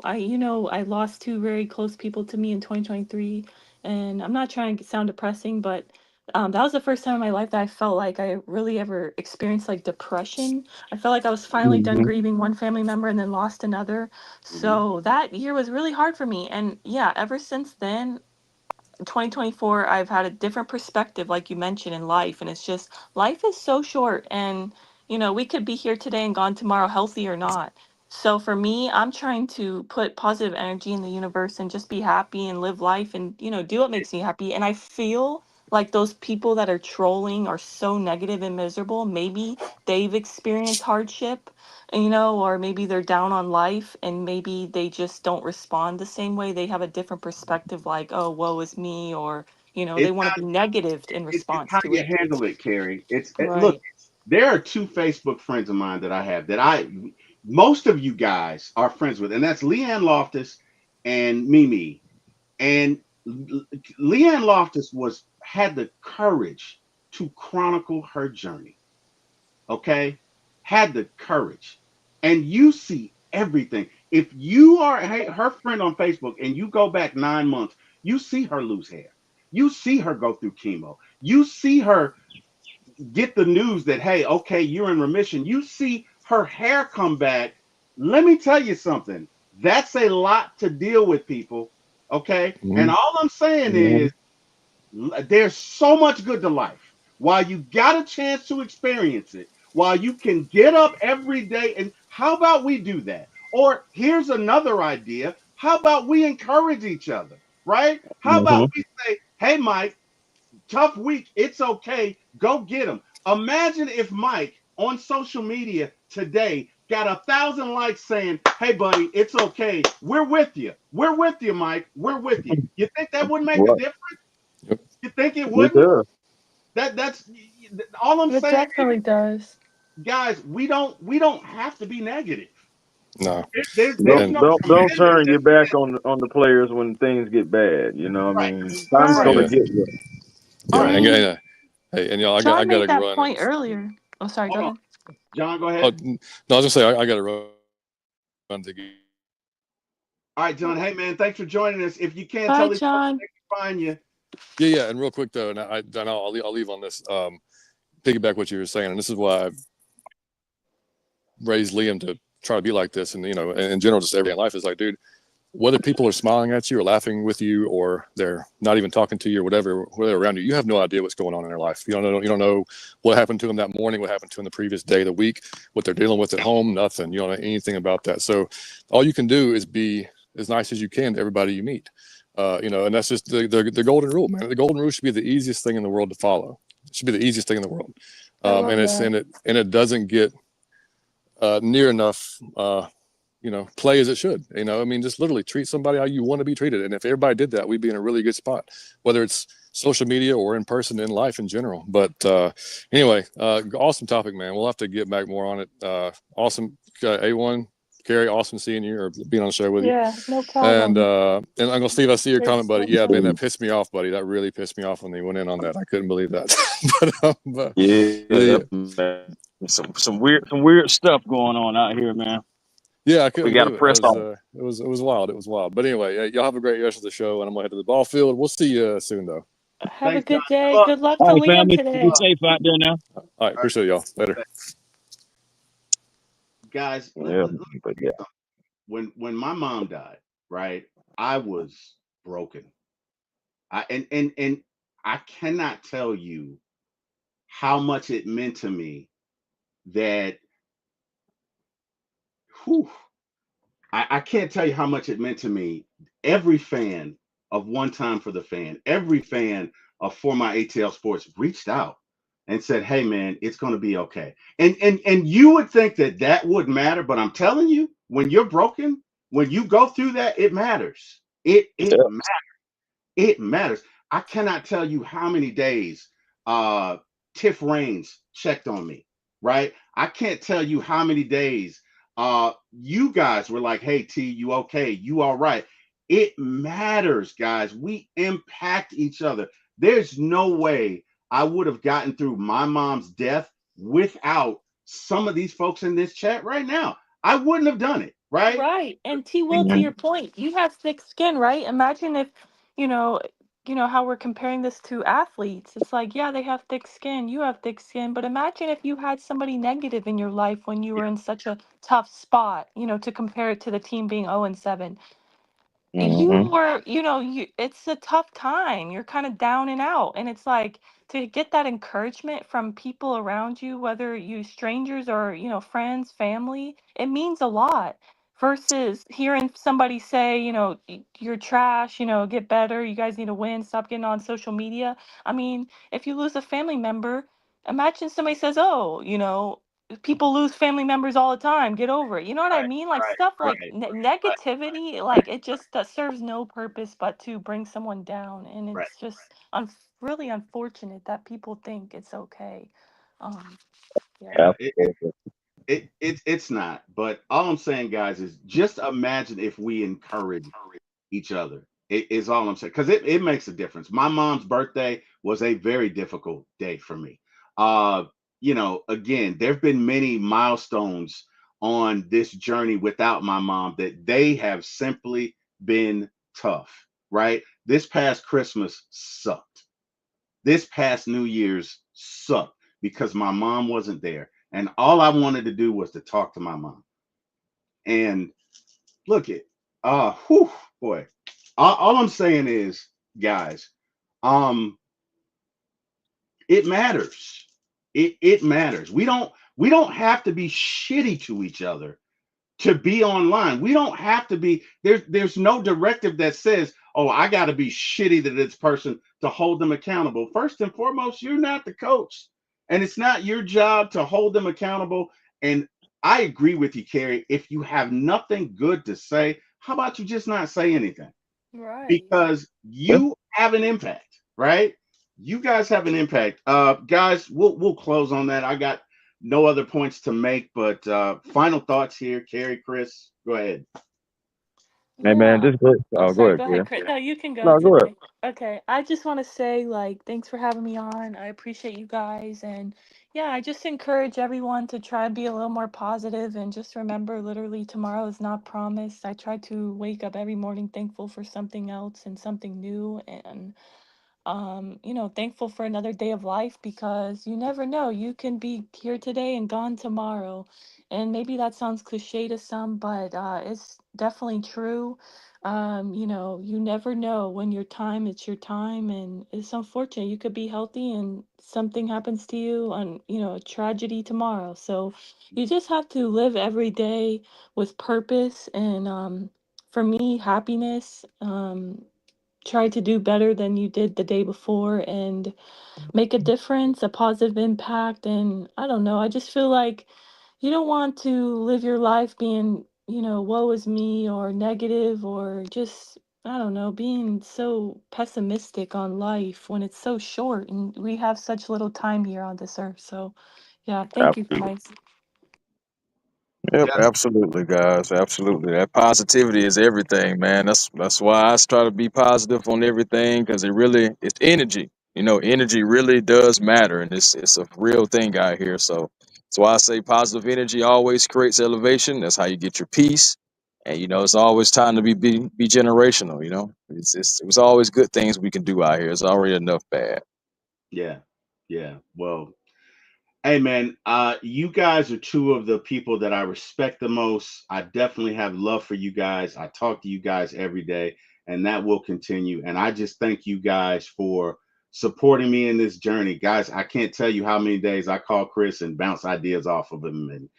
I lost two very close people to me in 2023, and I'm not trying to sound depressing, but that was the first time in my life that I felt like I really ever experienced like depression. I felt like I was finally done Mm-hmm. grieving one family member and then lost another. Mhm. So that year was really hard for me. And yeah, ever since then, 2024, I've had a different perspective, like you mentioned, in life. And it's just, life is so short. And, we could be here today and gone tomorrow, healthy or not. So for me, I'm trying to put positive energy in the universe and just be happy and live life and, do what makes me happy. And I feel like those people that are trolling are so negative and miserable. Maybe they've experienced hardship, or maybe they're down on life and maybe they just don't respond the same way. They have a different perspective, like, oh, woe is me, or, they It's want to be negative in it's response how to you it. handle it, Carrie. Look. Right. There are two Facebook friends of mine that I have that most of you guys are friends with, and that's Leanne Loftus and Mimi. And Leanne Loftus had the courage to chronicle her journey. Okay, had the courage, and you see everything. If you are her friend on Facebook and you go back 9 months, you see her lose hair. You see her go through chemo. You see her get the news that, hey, okay, you're in remission. You see her hair come back. Let me tell you something. That's a lot to deal with, people. Okay. And Mhm. all I'm saying Mhm. is there's so much good to life. While you got a chance to experience it, while you can get up every day, and how about we do that? Or here's another idea. How about we encourage each other, right? How about Mhm. we say, hey, Mike, tough week. It's okay. Go get them. Imagine if Mike on social media today got 1,000 likes saying, "Hey, buddy, it's okay. We're with you. We're with you, Mike. We're with you." You think that would make a Right. difference? Yep. You think it It wouldn't? does. That's all I'm It saying definitely does. is, guys, we don't have to be negative. No. There's Don't And no don't don't commandment turn that your back on the players when things get bad. You know, what I right, mean, time's right. gonna Right. yeah, get you. yeah, I Right. mean, hey, and y'all, I John got made to that run. point earlier. Oh, sorry, go Hold on, ahead. John. Go Oh, ahead. no, I was gonna say I got to run to get All right, John. Hey, man, thanks for joining us. If you can Bye, tell these folks John. where they can find you. Yeah, yeah. And real quick though, and I'll leave on this. Piggyback what you were saying, and this is why I raised Liam to try to be like this, and in general, just everyday life is like, dude, whether people are smiling at you or laughing with you or they're not even talking to you or whatever around you, you have no idea what's going on in their life. You don't know what happened to them that morning, what happened to them the previous day, the week, what they're dealing with at home, nothing. You don't know anything about that. So all you can do is be as nice as you can to everybody you meet. And that's just the golden rule, man. The golden rule should be the easiest thing in the world to follow. It should be the easiest thing in the world. I love And it's that. and it doesn't get near enough play as it should. I mean, just literally treat somebody how you want to be treated. And if everybody did that, we'd be in a really good spot, whether it's social media or in person in life in general. But anyway, awesome topic, man. We'll have to get back more on it. Awesome, A1, Carrie. Awesome seeing you or being on the show with you. Yeah, no And problem. Uncle Steve, I see your Great comment, buddy. stuff, Yeah, man, that buddy. pissed me off, buddy. That really pissed me off when they went in on that. I couldn't believe that. but Yeah, the man. Some weird stuff going on out here, man. Yeah, I We couldn't got to believe it. That press was on. it was wild. It was wild. But anyway, y'all have a great rest of the show, and I'm gonna head to the ball field. We'll see you soon, though. Have a Thanks, John. good day. Good luck. Good luck All to right, Liam family. Be today. safe out there now. All right, All right, appreciate y'all. Later. guys. Yeah, Let me but tell you yeah. something. When my mom died, right, I was broken. And I cannot tell you how much it meant to me that. Whew, I can't tell you how much it meant to me. Every fan of One Time for the Fan, every fan of For My ATL Sports reached out and said, "Hey, man, it's going to be okay." And you would think that that would matter, but I'm telling you, when you're broken, when you go through that, it matters. It matters. I cannot tell you how many days Tiff Raines checked on me, right? I can't tell you how many days you guys were like, "Hey T, you okay? You all right?" It matters, guys. We impact each other. There's no way I would have gotten through my mom's death without some of these folks in this chat right now. I wouldn't have done it, right? Right. And T Will, to Mhm. your point, you have thick skin, right? Imagine if, you know, how we're comparing this to athletes. It's like, yeah, they have thick skin, you have thick skin, but imagine if you had somebody negative in your life when you were in such a tough spot, to compare it to the team being 0-7. You Mhm. were, it's a tough time. You're kind of down and out. And it's like to get that encouragement from people around you, whether you strangers or, friends, family, it means a lot versus hearing somebody say, you're trash, get better, you guys need to win, stop getting on social media. I mean, if you lose a family member, imagine somebody says, oh, people lose family members all the time, get over it. You know what I Right, mean? Like right, stuff like right, right, negativity, like it just that serves no purpose but to bring someone down. And right. it's just really unfortunate that people think it's okay. Um, yeah. Yeah, Absolutely. it's not. But all I'm saying, guys, is just imagine if we encourage each other. It is all I'm saying because it makes a difference. My mom's birthday was a very difficult day for me. Uh, again, there have been many milestones on this journey without my mom that they have simply been tough, right? This past Christmas sucked. This past New Year's sucked because my mom wasn't there. And all I wanted to do was to talk to my mom. And look it, whew, boy. All I'm saying is, guys, um, it matters. It matters. We don't have to be shitty to each other to be online. We don't have to be there's no directive that says, "Oh, I got to be shitty to this person to hold them accountable." First and foremost, you're not the coach, and it's not your job to hold them accountable. And I agree with you, Carrie. If you have nothing good to say, how about you just not say anything? Right. Because you have an impact, right? You guys have an impact. Guys, we'll close on that. I got no other points to make, but final thoughts here. Carrie, Chris, go ahead. Hey man, Yeah. this great. Oh, Oh, go sorry. ahead, Go ahead, Karen. Chris. No, you can go. No, It's go ahead. okay. Okay. I just want to say, like, thanks for having me on. I appreciate you guys. And yeah, I just encourage everyone to try and be a little more positive and just remember literally tomorrow is not promised. I try to wake up every morning thankful for something else and something new. And thankful for another day of life because you never know. You can be here today and gone tomorrow. And maybe that sounds cliche to some, but it's definitely true. You never know when your time it's your time, and it's unfortunate. You could be healthy and something happens to you on, a tragedy tomorrow. So you just have to live every day with purpose and for me, happiness. Try to do better than you did the day before and make a difference, a positive impact. And I don't know, I just feel like you don't want to live your life being, woe is me or negative or just, I don't know, being so pessimistic on life when it's so short and we have such little time here on this earth. So, yeah, thank you Absolutely. guys. Yep, Yeah, absolutely, guys. Absolutely. That positivity is everything, man. That's why I try to be positive on everything because it's energy. Energy really does matter, and it's a real thing out here. So that's why I say positive energy always creates elevation. That's how you get your peace. And it's always time to be generational. It was always good things we can do out here. It's already enough bad. yeah, yeah. Well, hey man, you guys are two of the people that I respect the most. I definitely have love for you guys. I talk to you guys every day, and that will continue. And I just thank you guys for supporting me in this journey. Guys, I can't tell you how many days I call Chris and bounce ideas off of him and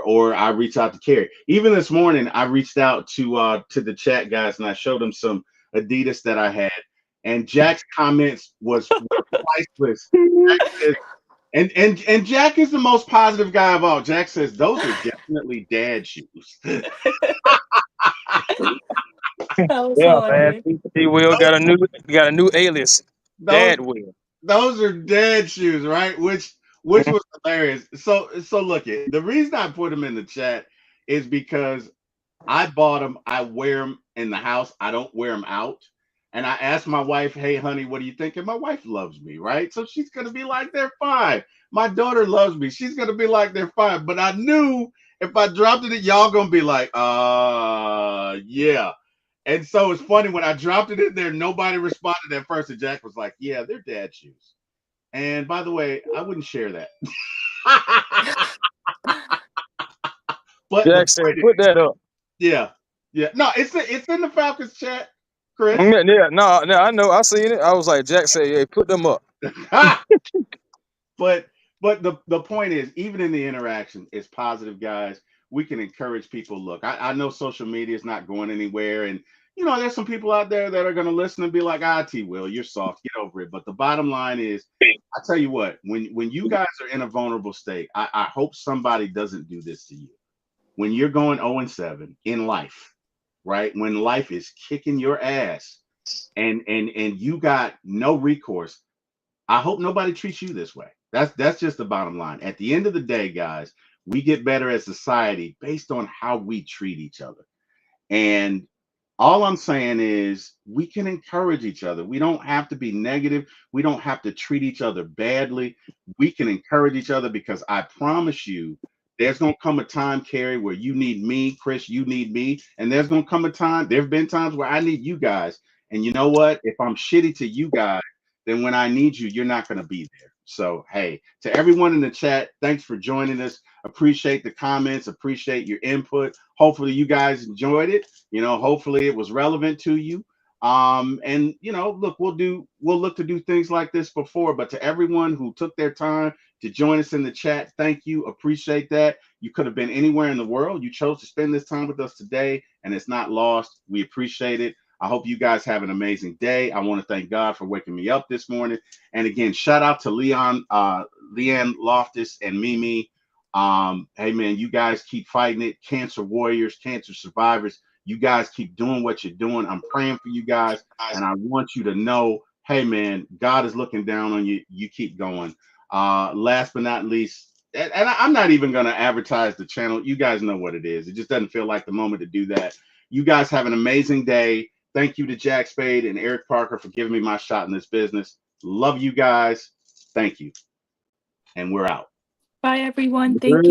or I reach out to Carrie. Even this morning, I reached out to the chat guys and I showed them some Adidas that I had. And Jack's comments were priceless. And Jack is the most positive guy of all. Jack says those are definitely dad shoes. That was Yeah, man. hilarious. T Will got a new alias. those Dad Will. those are dad shoes, right? Which was hilarious. So look it. The reason I put them in the chat is because I bought them. I wear them in the house. I don't wear them out. And I asked my wife, "Hey, honey, what do you think?" And my wife loves me, right? So she's gonna be like, "They're fine." My daughter loves me. She's gonna be like, "They're fine." But I knew if I dropped it, y'all gonna be like, yeah." And so it's funny when I dropped it in there, nobody responded at first, and Jack was like, "Yeah, they're dad shoes." And by the way, I wouldn't share that. But the Jack said, point is, "Put that up." yeah, yeah. No, it's in the Falcons chat, Chris. Yeah, no, I know. I seen it. I was like, Jack said, "Hey, put them up." but but the point is, even in the interaction, it's positive, guys. we can encourage people. Look, I know social media is not going anywhere, and you know, there's some people out there that are going to listen and be like, "Ah, T. Will, you're soft. Get over it." But the bottom line is, I tell you what, when you guys are in a vulnerable state, I hope somebody doesn't do this to you. When you're going 0-7 in life, right? When life is kicking your ass, and you got no recourse, I hope nobody treats you this way. That's just the bottom line. At the end of the day, guys, we get better as society based on how we treat each other. And all I'm saying is we can encourage each other. We don't have to be negative. We don't have to treat each other badly. We can encourage each other because I promise you, there's going to come a time, Carrie, where you need me, Chris, you need me. And there's going to come a time, there have been times where I need you guys. And you know what? If I'm shitty to you guys, then when I need you, you're not going to be there. So, hey, to everyone in the chat, thanks for joining us. Appreciate the comments, appreciate your input. Hopefully, you guys enjoyed it. You know, hopefully it was relevant to you. And you know, look, we'll look to do things like this before. But to everyone who took their time to join us in the chat, thank you. Appreciate that. You could have been anywhere in the world. You chose to spend this time with us today, and it's not lost. We appreciate it. I hope you guys have an amazing day. I want to thank God for waking me up this morning. And again, shout out to Leanne Loftus and Mimi. Hey man, you guys keep fighting it. Cancer warriors, cancer survivors. You guys keep doing what you're doing. I'm praying for you guys, and I want you to know, hey man, God is looking down on you. You keep going. Last but not least, and I'm not even going to advertise the channel. You guys know what it is. It just doesn't feel like the moment to do that. You guys have an amazing day. Thank you to Jack Spade and Eric Parker for giving me my shot in this business. Love you guys. Thank you. And we're out. Bye, everyone. Yes, sir. Thank you.